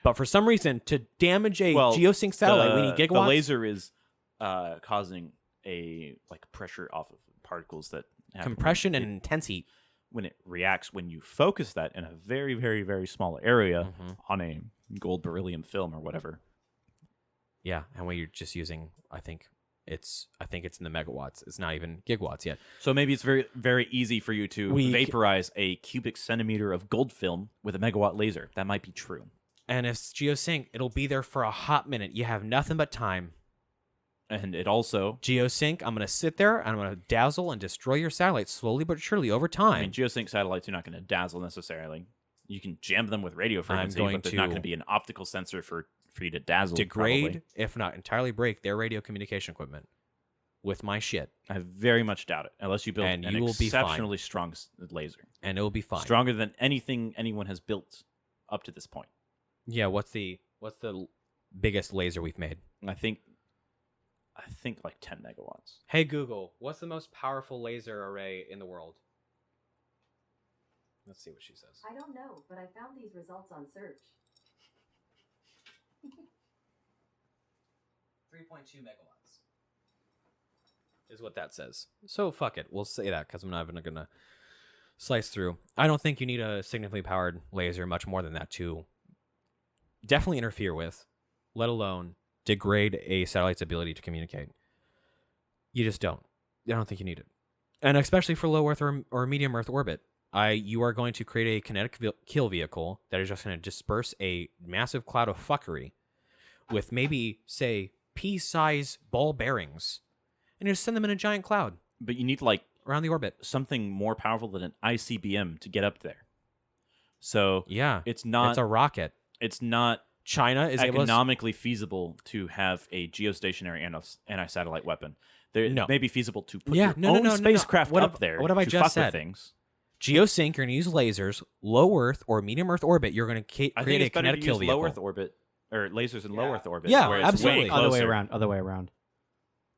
But for some reason, to damage a geosync satellite, we need gigawatts. The laser is causing a pressure off of particles that happen Compression when and intense heat. when it reacts when you focus that in a very, very, very small area Mhm. on a gold beryllium film or whatever. Yeah, and when you're just using, I think it's in the megawatts. It's not even gigawatts yet. So maybe it's very, very easy for you to vaporize a cubic centimeter of gold film with a megawatt laser. That might be true. And if it's geosync, it'll be there for a hot minute. You have nothing but time. And it also, Geosync, I'm going to sit there and I'm going to dazzle and destroy your satellite slowly but surely over time. I mean, geosync satellites are not going to dazzle necessarily. You can jam them with radio frequency, going but there's not to going to be an optical sensor for you to dazzle. Degrade, probably. if not entirely break, their radio communication equipment with my shit. I very much doubt it, unless you build And an you will be fine. exceptionally strong laser. And it'll be fine. Stronger than anything anyone has built up to this point. Yeah, what's the biggest laser we've made? I think like 10 megawatts. Hey Google, what's the most powerful laser array in the world? Let's see what she says. I don't know, but I found these results on search. 3.2 megawatts is what that says. So fuck it. We'll say that because I'm not even going to slice through. I don't think you need a significantly powered laser, much more than that, to definitely interfere with, let alone degrade a satellite's ability to communicate. You just don't. I don't think you need it. And especially for low Earth or medium Earth orbit, you are going to create a kinetic kill vehicle that is just going to disperse a massive cloud of fuckery with maybe, say, pea-size ball bearings, and just send them in a giant cloud But you need around the orbit. something more powerful than an ICBM to get up there. So Yeah, it's not it's a rocket. it's not China is able to... economically feasible to have a geostationary anti-satellite weapon. It may be feasible to put your own spacecraft What up have- there what have I to just fuck with said? things. Geosync, you're going to use lasers, low Earth or medium Earth orbit. You're going to I think create a it's better to kinetic kill use vehicle. low Earth orbit or lasers in low Earth orbit. Yeah, where it's absolutely. Way Other way closer. around. Other way around.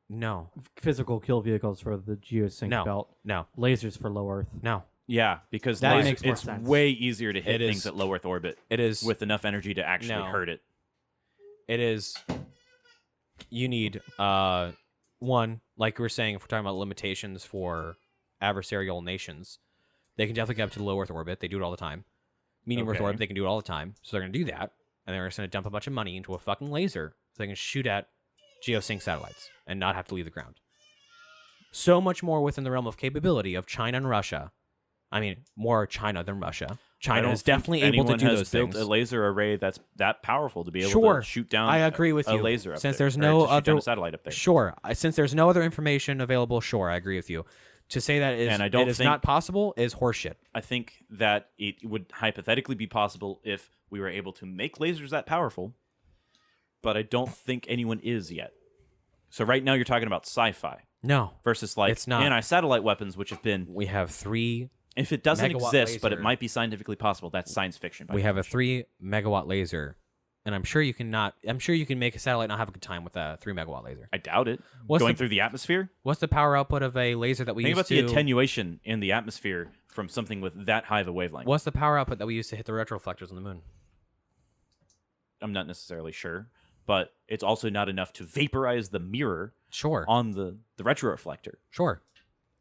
No, Physical kill vehicles for the geosync No. belt. no, Lasers for low Earth. no. Yeah, because That laser- makes more it's sense. way easier to hit It things is- at low Earth orbit It is with enough energy to actually No. hurt it. It is. You need one, like we were saying, if we're talking about limitations for adversarial nations, they can definitely get up to the low Earth orbit. They do it all the time. Medium Earth Okay. orbit, they can do it all the time. So they're going to do that, and they're just going to dump a bunch of money into a fucking laser so they can shoot at geosync satellites and not have to leave the ground. So much more within the realm of capability of China and Russia. I mean, more China than Russia. I China don't is think definitely able to anyone do has those built things. a laser array that's that powerful to be able Sure. to shoot down. I agree with a you. laser up Since there, there's or no to shoot down other a satellite up there. Sure. Since there's no other information available, sure, I agree with you. To say that And I don't it is think- not possible is horseshit. I think that it would hypothetically be possible if we were able to make lasers that powerful, but I don't think anyone is yet. So right now you're talking about sci-fi No, versus It's not. anti-satellite weapons, which have been we have 3 If it doesn't megawatt exist, but it laser. might be scientifically possible, that's science fiction. We have a 3 megawatt laser, and I'm sure you can make a satellite not have a good time with a 3 megawatt laser. I doubt it. What's Going the- through the atmosphere? What's the power output of a laser that we Think use about to? the attenuation in the atmosphere from something with that high of a wavelength. What's the power output that we use to hit the retroreflectors on the moon? I'm not necessarily sure, but it's also not enough to vaporize the mirror Sure, on the retroreflector. sure.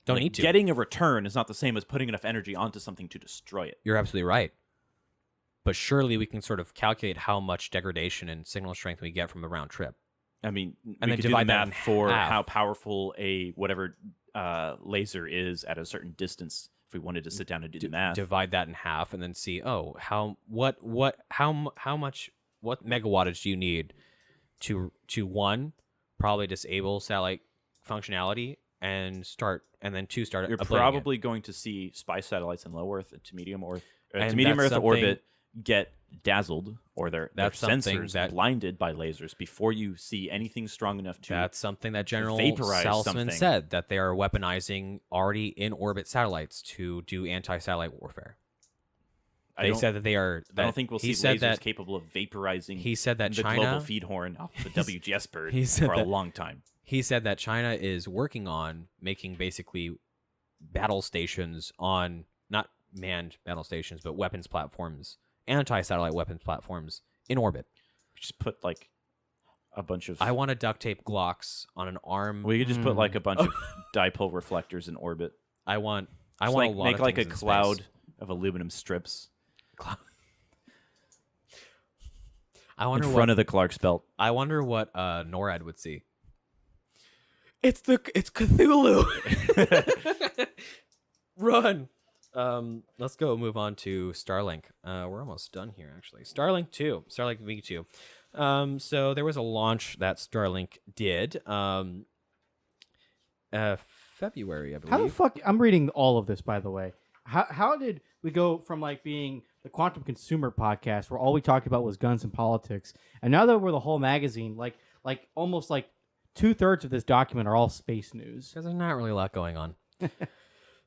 Don't Like, need to. Getting a return is not the same as putting enough energy onto something to destroy it. You're absolutely right. But surely we can sort of calculate how much degradation and signal strength we get from a round trip. I mean, And we then could do the divide that math in for half. how powerful a whatever laser is at a certain distance. If we wanted to sit down and do the math, Divide that in half and then see, how much what megawattage do you need to one, probably disable satellite functionality and then two, start you're uploading it. probably going to see spy satellites in low Earth to medium Earth, And to medium that's Earth something- orbit get dazzled or their That's something sensors that- blinded by lasers before you see anything strong enough to. That's something that General vaporize Salzman something. said, that they are weaponizing already in orbit satellites to do anti-satellite warfare. I They don't- said that they are. I don't think we'll see he said lasers that capable of vaporizing. he said that the China. global feed horn off the WGS bird he said for a that- long time. He said that China is working on making basically battle stations on not manned battle stations, but weapons platforms, anti-satellite weapons platforms in orbit. Just put like a bunch of. I want to duct tape Glocks on an arm. We could just put like a bunch of dipole reflectors in orbit. I want Just a like, lot make of like a things in cloud space. of aluminum strips I in wonder front what of the Clark's belt. I wonder what NORAD would see. It's Cthulhu. Run. Let's go move on to Starlink. We're almost done here, actually. Starlink V2. So there was a launch that Starlink did. February, I believe. How the fuck? I'm reading all of this, by the way. How did we go from like being the Quantum Consumer podcast, where all we talked about was guns and politics, and now that we're the whole magazine, like almost like 2/3 of this document are all space news. Because there's not really a lot going on.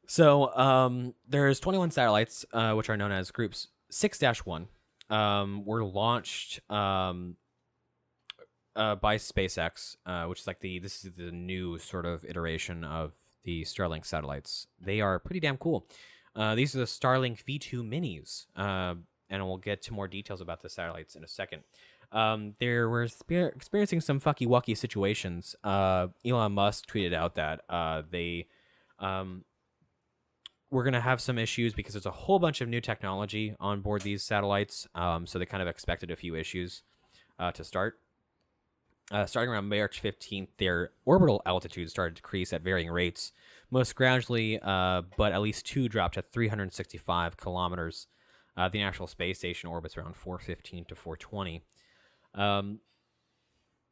So there's 21 satellites, which are known as groups 6-1. Were launched by SpaceX, which is like this is the new sort of iteration of the Starlink satellites. They are pretty damn cool. These are the Starlink V2 minis, and we'll get to more details about the satellites in a second. They were experiencing some fucky-wucky situations. Elon Musk tweeted out that we're going to have some issues because there's a whole bunch of new technology on board these satellites, so they kind of expected a few issues to start. Starting around March 15th, their orbital altitude started to decrease at varying rates, most gradually, but at least two dropped at 365 kilometers. The International Space Station orbits around 415 to 420.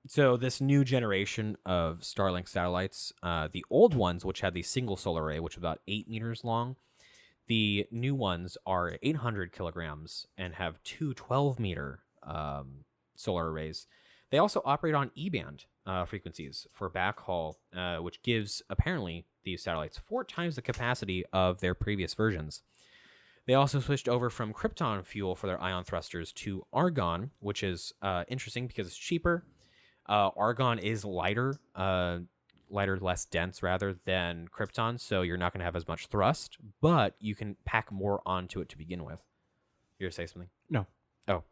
So this new generation of Starlink satellites, the old ones, which had the single solar array, which was about 8 meters long, the new ones are 800 kilograms and have two 12-meter solar arrays. They also operate on E-band frequencies for backhaul, which gives, apparently, these satellites 4 times the capacity of their previous versions. They also switched over from krypton fuel for their ion thrusters to argon, which is interesting because it's cheaper. Argon is lighter, less dense rather than krypton, so you're not going to have as much thrust, but you can pack more onto it to begin with. You're going to say something? No. Oh.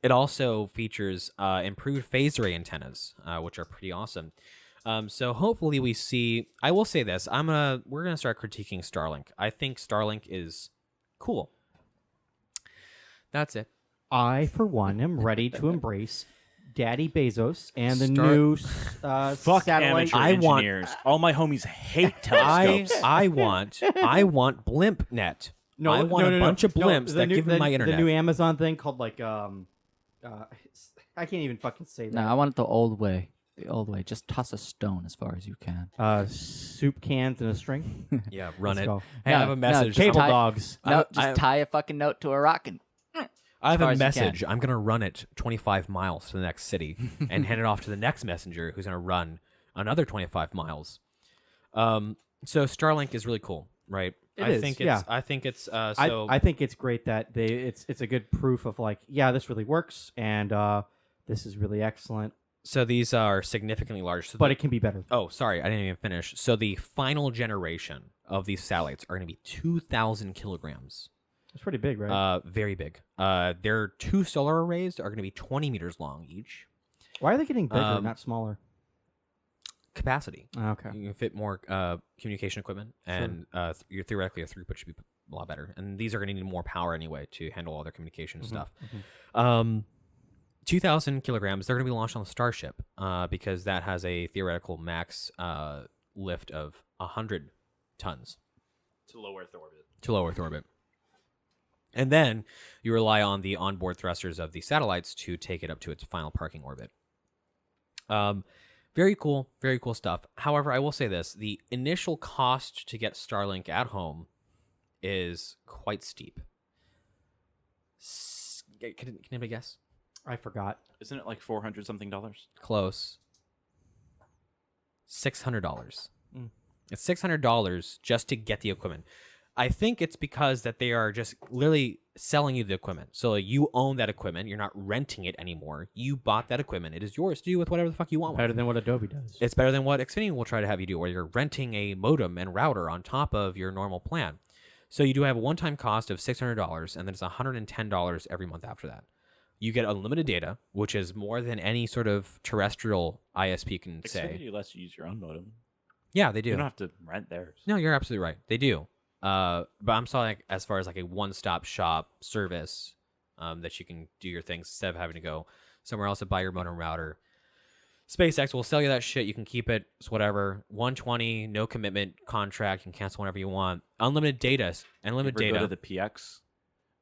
It also features improved phased array antennas, which are pretty awesome. So hopefully we see. I will say this: we're gonna start critiquing Starlink. I think Starlink is cool. That's it. I, for one, am ready to embrace Daddy Bezos and the Start- new Fuck satellite. amateur I want- engineers. All my homies hate telescopes. I want BlimpNet. I want a bunch of blimps that give me my internet. The new Amazon thing called like I can't even fucking say No, that. I want it the old way. The old way. Just toss a stone as far as you can. Soup cans and a string. Yeah, run Let's it. go. Hey, I have a message. Cable Tie- dogs. No, I- just tie a fucking note to a rock and I have far a as you can. message. I'm going to run it 25 miles to the next city and hand it off to the next messenger who's going to run another 25 miles. So Starlink is really cool, right? It is, yeah. I think it's I think it's great that it's a good proof of like, yeah, this really works, and this is really excellent, so these are significantly large. So but it can be better. oh, sorry, I didn't even finish. So the final generation of these satellites are going to be 2,000 kilograms. It's pretty big, right? Very big. Their 2 solar arrays are going to be 20 meters long each. Why are they getting bigger, um, not smaller? Capacity. Okay. You can fit more communication equipment, and your theoretically, your throughput should be a lot better. And these are going to need more power anyway to handle all their communication stuff. 2,000 kilograms. They're going to be launched on the Starship because that has a theoretical max lift of 100 tons To low Earth orbit. to low Earth orbit. And then you rely on the onboard thrusters of the satellites to take it up to its final parking orbit. Very cool stuff. However, I will say this. The initial cost to get Starlink at home is quite steep. Can anybody guess? I forgot. Isn't it like $400 something? Close. $600. Mm. It's $600 just to get the equipment. I think it's because that they are just literally selling you the equipment. So you own that equipment. You're not renting it anymore. You bought that equipment. It is yours to do with whatever the fuck you want. Better than what Adobe does. It's better than what Xfinity will try to have you do, where you're renting a modem and router on top of your normal plan. So you do have a one-time cost of $600, and then it's $110 every month after that. You get unlimited data, which is more than any sort of terrestrial ISP can say. Xfinity lets you use your own modem. Yeah, they do. You don't have to rent theirs. No, you're absolutely right. They do. But I'm saying like, as far as like a one-stop shop service that you can do your things instead of having to go somewhere else to buy your modem router. SpaceX will sell you that shit. You can keep it. It's whatever. $120, no commitment contract. You can cancel whenever you want. Unlimited data. Unlimited You data. go to the PX,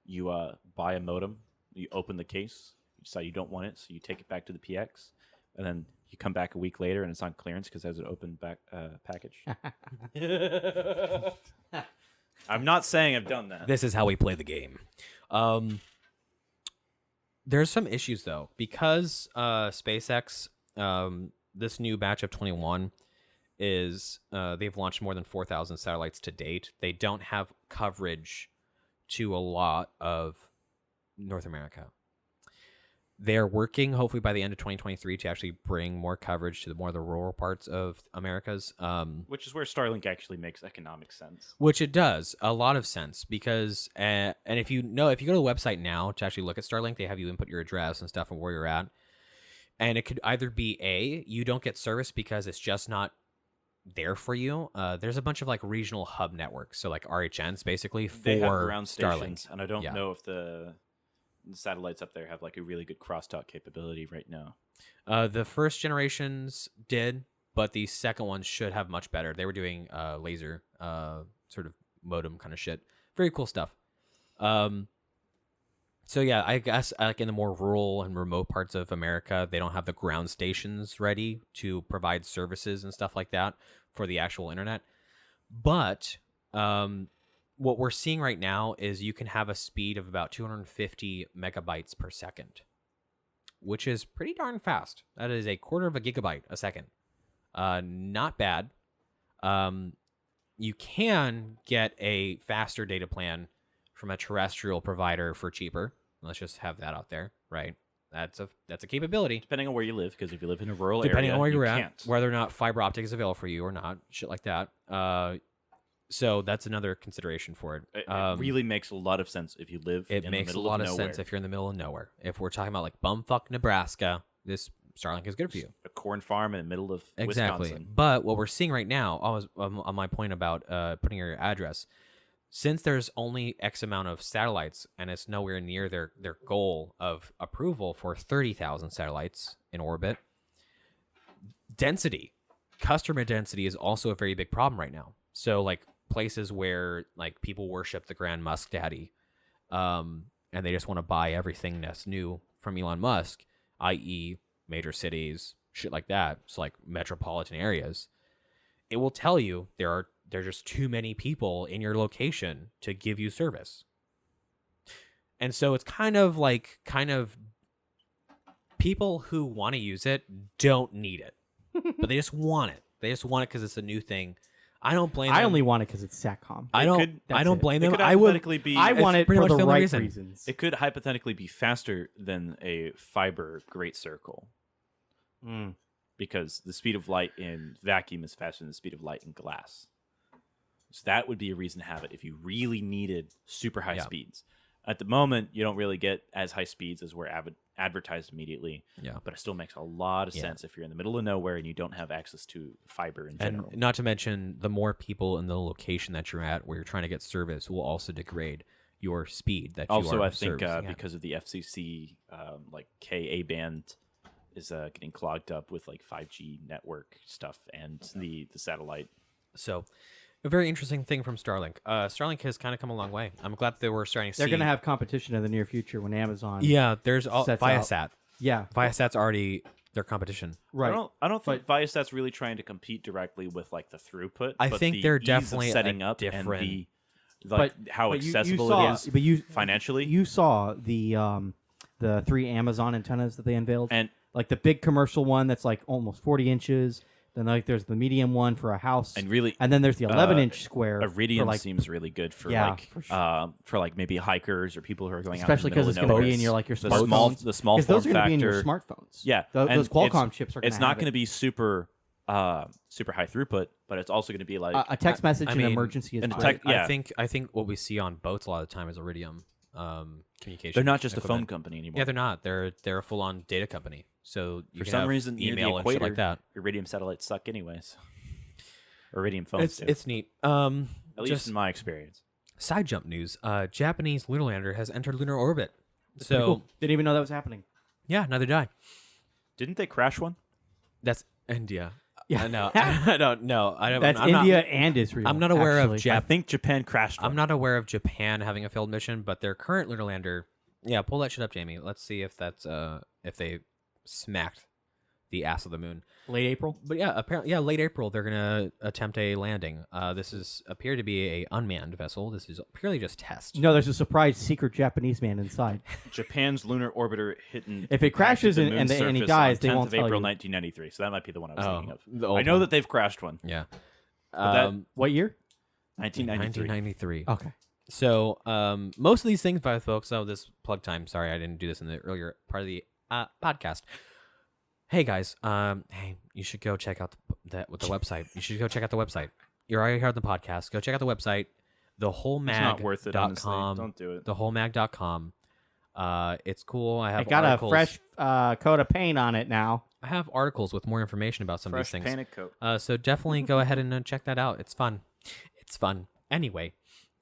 you buy a modem, you open the case, you decide you don't want it, so you take it back to the PX, and then you come back a week later and it's on clearance because it has an open back package. I'm not saying I've done that. This is how we play the game. There's some issues though, because SpaceX, this new batch of 21 is they've launched more than 4,000 satellites to date. They don't have coverage to a lot of North America. They're working, hopefully by the end of 2023, to actually bring more coverage to more of the rural parts of Americas. Which is where Starlink actually makes economic sense. Which it does a lot of sense because, and if you go to the website now to actually look at Starlink, they have you input your address and stuff and where you're at. And it could either be you don't get service because it's just not there for you. There's a bunch of like regional hub networks, so like RHNs basically for They have ground Starlink. stations, and I don't Yeah. know if the satellites up there have like a really good crosstalk capability right now. The first generations did, but the second ones should have much better. They were doing laser sort of modem kind of shit. Very cool stuff. So yeah, I guess like in the more rural and remote parts of America, they don't have the ground stations ready to provide services and stuff like that for the actual internet. But what we're seeing right now is you can have a speed of about 250 megabytes per second, which is pretty darn fast. That is a quarter of a gigabyte a second. Not bad. You can get a faster data plan from a terrestrial provider for cheaper. Let's just have that out there, right? That's a capability. Depending on where you live, because if you live in a rural area, Depending on where you you're at, can't. whether or not fiber optic is available for you or not, shit like that. So that's another consideration for it. It really makes a lot of sense if you live It in makes the a middle lot of of nowhere. sense if you're in the middle of nowhere. If we're talking about like bumfuck Nebraska, this Starlink is good for you. A corn farm in the middle of Exactly. Wisconsin. But what we're seeing right now, on my point about putting your address, since there's only X amount of satellites and it's nowhere near their goal of approval for 30,000 satellites in orbit, customer density is also a very big problem right now. So like places where like people worship the Grand Musk Daddy, and they just want to buy everything that's new from Elon Musk, i.e. major cities, shit like that. So like metropolitan areas, it will tell you there's just too many people in your location to give you service. And so it's kind of people who want to use it don't need it, but they just want it. They just want it because it's a new thing. I don't blame them. I only want it because it's Satcom. I It don't. could- I that's don't it. blame It them. could I would. hypothetically be. I want it pretty for much the the only right reason. reasons. It could hypothetically be faster than a fiber Great Circle Mm. because the speed of light in vacuum is faster than the speed of light in glass. So that would be a reason to have it if you really needed super high Yeah. speeds. At the moment, you don't really get as high speeds as were advertised immediately, Yeah. but it still makes a lot of Yeah. sense if you're in the middle of nowhere and you don't have access to fiber in general. And not to mention, the more people in the location that you're at where you're trying to get service will also degrade your speed that you Also, are I think servicing at. because of the FCC, like Ka band is getting clogged up with like 5G network stuff and the satellite. So, a very interesting thing from Starlink. Starlink has kind of come a long way. I'm glad that we're starting to They're see. going to have competition in the near future when Amazon. Yeah, there's all sets out- Viasat. Yeah. Viasat's already their competition. Right. I don't think Viasat's really trying to compete directly with like the throughput. I but think the they're ease of definitely setting a up different- and the like how but you accessible saw, it is But you financially. You saw the 3 Amazon antennas that they unveiled, And like the big commercial one that's like almost 40 inches. Then like there's the medium one for a house, and really, and then there's the 11-inch square. Iridium for like, seems really good for Yeah, like for for like maybe hikers or people who are going especially out because in it's the middle going to of be in nowhere. your like your the small smartphones. the small Because form those are going to be in your factor. smartphones. Yeah, those and Qualcomm chips are. It's not going to be super super high throughput, but it's also going to be like a text message I in mean, emergency is and great. yeah. I think what we see on boats a lot of the time is Iridium communication. they're not just a phone equipment. company anymore. Yeah, they're not. They're a full on data company. So you For can some have reason, near the email and shit equator, like that. Iridium satellites suck anyways. Iridium phones do. It's neat. At least Just in my experience. side jump news. Japanese lunar lander has entered lunar orbit. Pretty So cool. Didn't even know that was happening. yeah, neither did I. Didn't they crash one? That's India. Yeah. No, I don't know. That's I'm India Not, and Israel. I'm not aware of actually. I Jap. think Japan crashed one. I'm not aware of Japan having a failed mission, but their current lunar lander. Yeah, pull that shit up, Jamie. Let's see if that's if they smacked the ass of the moon. Late April. But yeah, apparently, yeah, late April they're gonna attempt a landing. This is appear to be a unmanned vessel. This is purely just test. No, there's a surprise secret Japanese man inside. Japan's lunar orbiter hitting. If it crashes the and- moon's and he surface dies, on they 10th won't of tell April you. 1993. So that might be the one I was thinking of. the old I know one. that they've crashed one. Yeah. that- What year? 1993. 1993. Okay. So most of these things, by folks. Oh, this plug time. Sorry, I didn't do this in the earlier part of the podcast. Hey guys, hey, you should go check out the website. You should go check out the website. You're already here on the podcast. Go check out the website, thewholemag.com. It's not worth it. Honestly. Don't do it. Thewholemag.com. It's cool. I have It got articles. a fresh coat of paint on it now. I have articles with more information about some Fresh of these things. panic coat. So definitely go ahead and check that out. It's fun. It's fun. Anyway,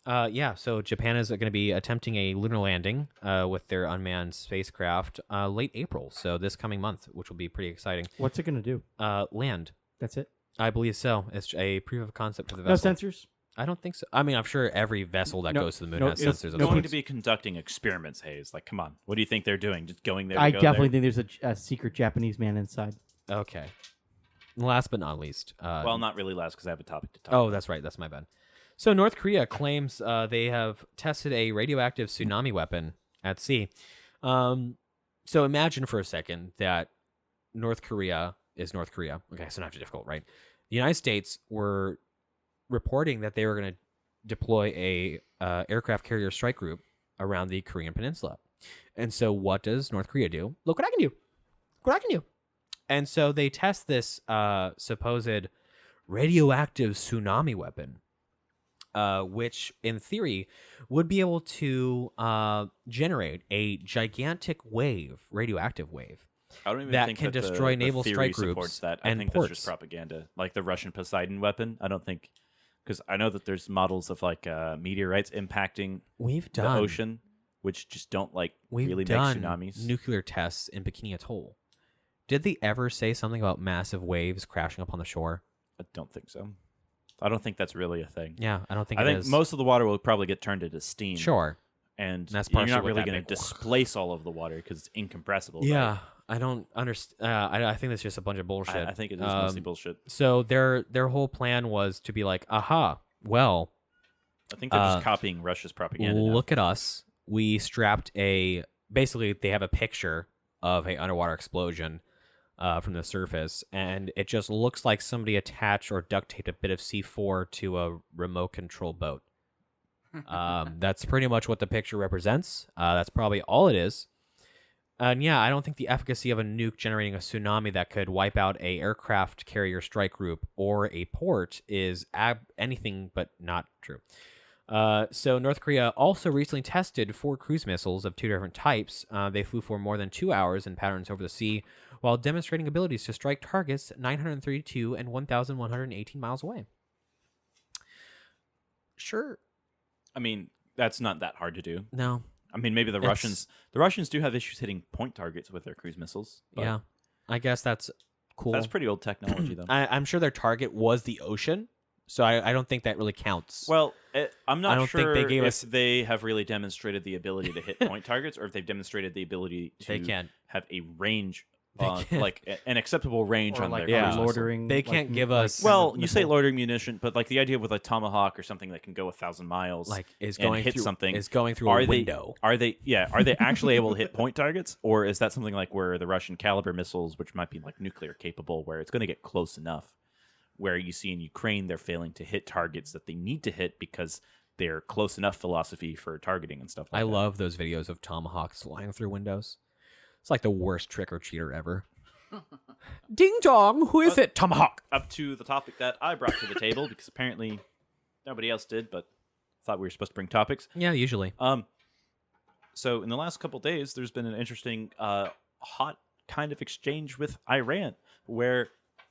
yeah. So Japan is going to be attempting a lunar landing with their unmanned spacecraft late April. So this coming month, which will be pretty exciting. What's it going to do? Land. That's it. I believe so. It's a proof of concept for the No vessel. sensors. I don't think so. I mean, I'm sure every vessel that No- goes to the moon no, has it's- sensors. of They're some going to sort. be conducting experiments, Hayes. Like, come on. What do you think they're doing? Just going there? To I go definitely there? think there's a secret Japanese man inside. Okay. Last but not least. Well, not really last because I have a topic to talk. Oh, that's right. That's my bad. So North Korea claims they have tested a radioactive tsunami weapon at sea. So imagine for a second that North Korea is North Korea. Okay, so not too difficult, right? The United States were reporting that they were going to deploy a aircraft carrier strike group around the Korean Peninsula. And so what does North Korea do? Look what I can do. Look what I can do. And so they test this supposed radioactive tsunami weapon, which in theory would be able to generate a gigantic wave, radioactive wave. I don't even that think can that destroy the naval theory strike supports groups that. I and think that's ports. just propaganda, like the Russian Poseidon weapon. I don't think because I know that there's models of like meteorites impacting We've the done ocean, which just don't like We've really done make tsunamis. nuclear tests in Bikini Atoll. Did they ever say something about massive waves crashing up on the shore? I don't think so. I don't think that's really a thing. Yeah, I don't think I it think is. most of the water will probably get turned into steam. Sure. and That's you're partially not what really that going to big- displace all of the water because it's incompressible. right? Yeah, I don't understand. I think that's just a bunch of bullshit. I think it is mostly Um, bullshit. So their whole plan was to be like, aha, well, I think they're uh, just copying Russia's propaganda. now. look at us. We strapped basically they have a picture of a underwater explosion from the surface, and it just looks like somebody attached or duct taped a bit of C4 to a remote control boat. That's pretty much what the picture represents. That's probably all it is. And yeah, I don't think the efficacy of a nuke generating a tsunami that could wipe out a aircraft carrier strike group or a port is anything but not true. So North Korea also recently tested 4 cruise missiles of 2 different types. They flew for more than 2 hours in patterns over the sea while demonstrating abilities to strike targets 932 and 1,118 miles away. Sure. I mean, that's not that hard to do. No. I mean, maybe the Russians do have issues hitting point targets with their cruise missiles. But Yeah. I guess that's cool. that's pretty old technology, though. I'm sure their target was the ocean, so I don't think that really counts. Well, I'm not I don't sure think they gave if us- they have really demonstrated the ability to hit point targets, or if they've demonstrated the ability They to can't. have a range, can't. like an acceptable range Or on like their yeah. cruise missile. loitering. They like, can't give like us- Well, kind of you say missile. loitering munition, but like the idea with a tomahawk or something that can go 1,000 miles, like is and going hit through something. is going through Are a they window. are they actually able to hit point targets, or is that something like where the Russian caliber missiles, which might be like nuclear capable, where it's going to get close enough, where you see in Ukraine they're failing to hit targets that they need to hit because they're close enough philosophy for targeting and stuff like I that. love those videos of tomahawks flying through windows. It's like the worst trick or cheater ever. Ding dong, who is it? Tomahawk. Up to the topic that I brought to the table because apparently nobody else did, but thought we were supposed to bring topics. Yeah, usually. So in the last couple days, there's been an interesting, hot kind of exchange with Iran, where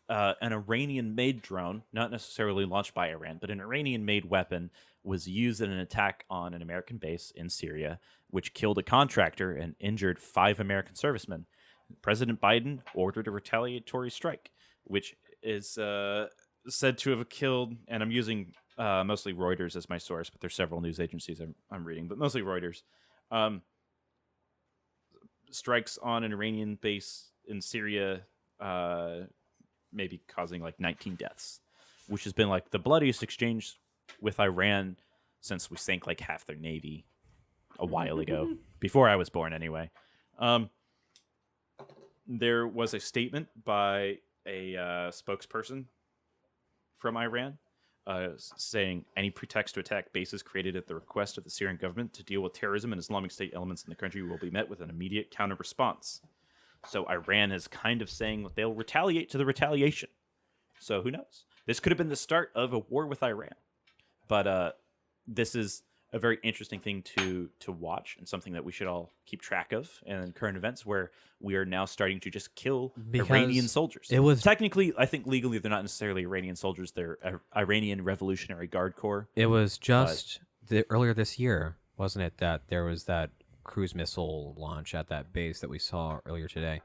an Iranian-made drone, not necessarily launched by Iran, but an Iranian-made weapon, was used in an attack on an American base in Syria, which killed a contractor and injured 5 American servicemen. President Biden ordered a retaliatory strike, which is said to have killed, and I'm using mostly Reuters as my source, but there's several news agencies I'm reading, but mostly Reuters. Strikes on an Iranian base in Syria, maybe causing like 19 deaths, which has been like the bloodiest exchange with Iran since we sank like half their navy a while ago, before I was born anyway. There was a statement by a spokesperson from Iran saying any pretext to attack bases created at the request of the Syrian government to deal with terrorism and Islamic State elements in the country will be met with an immediate counter response. So Iran is kind of saying that they'll retaliate to the retaliation. So who knows? This could have been the start of a war with Iran. But this is a very interesting thing to watch and something that we should all keep track of in current events where we are now starting to just kill Because Iranian soldiers. it was- technically, I think legally they're not necessarily Iranian soldiers. They're Iranian Revolutionary Guard Corps. It was just earlier this year, wasn't it, that there was that cruise missile launch at that base that we saw earlier today.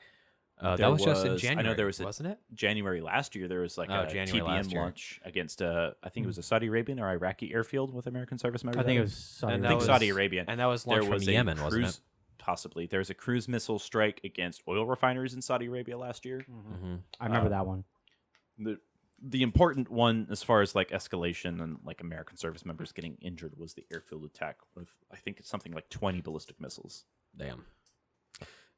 That There was just in was- I know January, there was wasn't it? January last year, there was like Oh, a January last TBM year. launch against, I think it was a Saudi Arabian or Iraqi airfield with American service members. I think it was Saudi And I that think Arabia. Saudi Arabian. And that was launched from Yemen, wasn't it? Possibly. There was a cruise missile strike against oil refineries in Saudi Arabia last year. Mm-hmm. I remember that one. The important one, as far as like escalation and like American service members getting injured, was the airfield attack with, I think it's something like 20 ballistic missiles. Damn.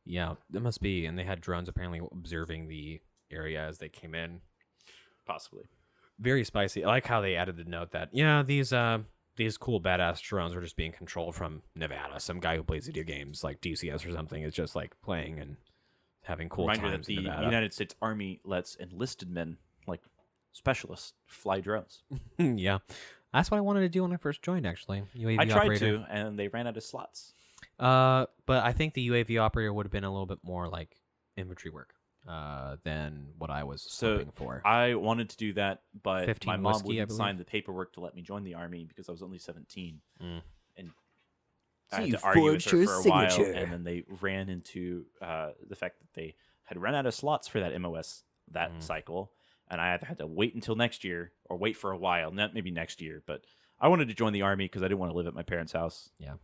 Yeah, it must be. And they had drones apparently observing the area as they came in. Possibly. Very spicy. I like how they added the note that, yeah, these cool badass drones are just being controlled from Nevada. Some guy who plays video games like DCS or something is just like playing and having cool Reminder times that in the Nevada. United States Army lets enlisted men, like specialists, fly drones. Yeah. That's what I wanted to do when I first joined, actually. UAV I tried operator. to, and they ran out of slots. But I think the UAV operator would have been a little bit more like infantry work than what I was So hoping for. I wanted to do that, but 15 my mom whiskey, I wouldn't believe. sign the paperwork to let me join the Army because I was only 17. Mm. And So I had you to argue with forged her her for a while, signature. and then they ran into the fact that they had run out of slots for that MOS that cycle, and I either had to wait until next year or wait for a while. Not maybe next year, but I wanted to join the Army because I didn't want to live at my parents' house. Yeah.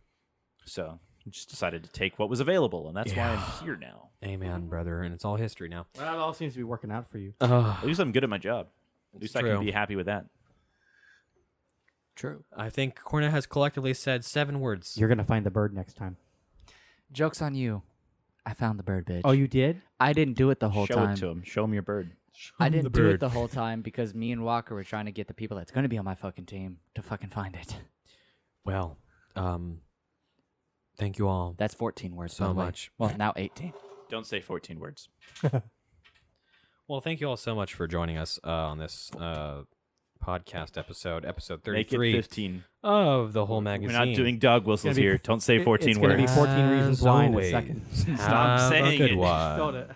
So I just decided to take what was available, and that's why Yeah. I'm here now. Amen, brother. And it's all history now. Well, it all seems to be working out for you. At least I'm good at my job. At least I true. can be happy with that. True. I think Cornet has collectively said 7 words. You're gonna find the bird next time. Joke's on you. I found the bird, bitch. Oh, you did? I didn't do it the whole Show time. it to him. Show him your bird. I didn't do it the whole time because me and Walker were trying to get the people that's going to be on my fucking team to fucking find it. Well, thank you all That's 14 words. so by the way. much. Well, now 18. Don't say 14 words. Well, thank you all so much for joining us on this podcast episode Make it 33 15. of the whole magazine. We're not doing dog whistles be- here. Don't say 14 it's gonna words. be 14 reasons As why in a always, second. Stop saying a good it. one. Don't it?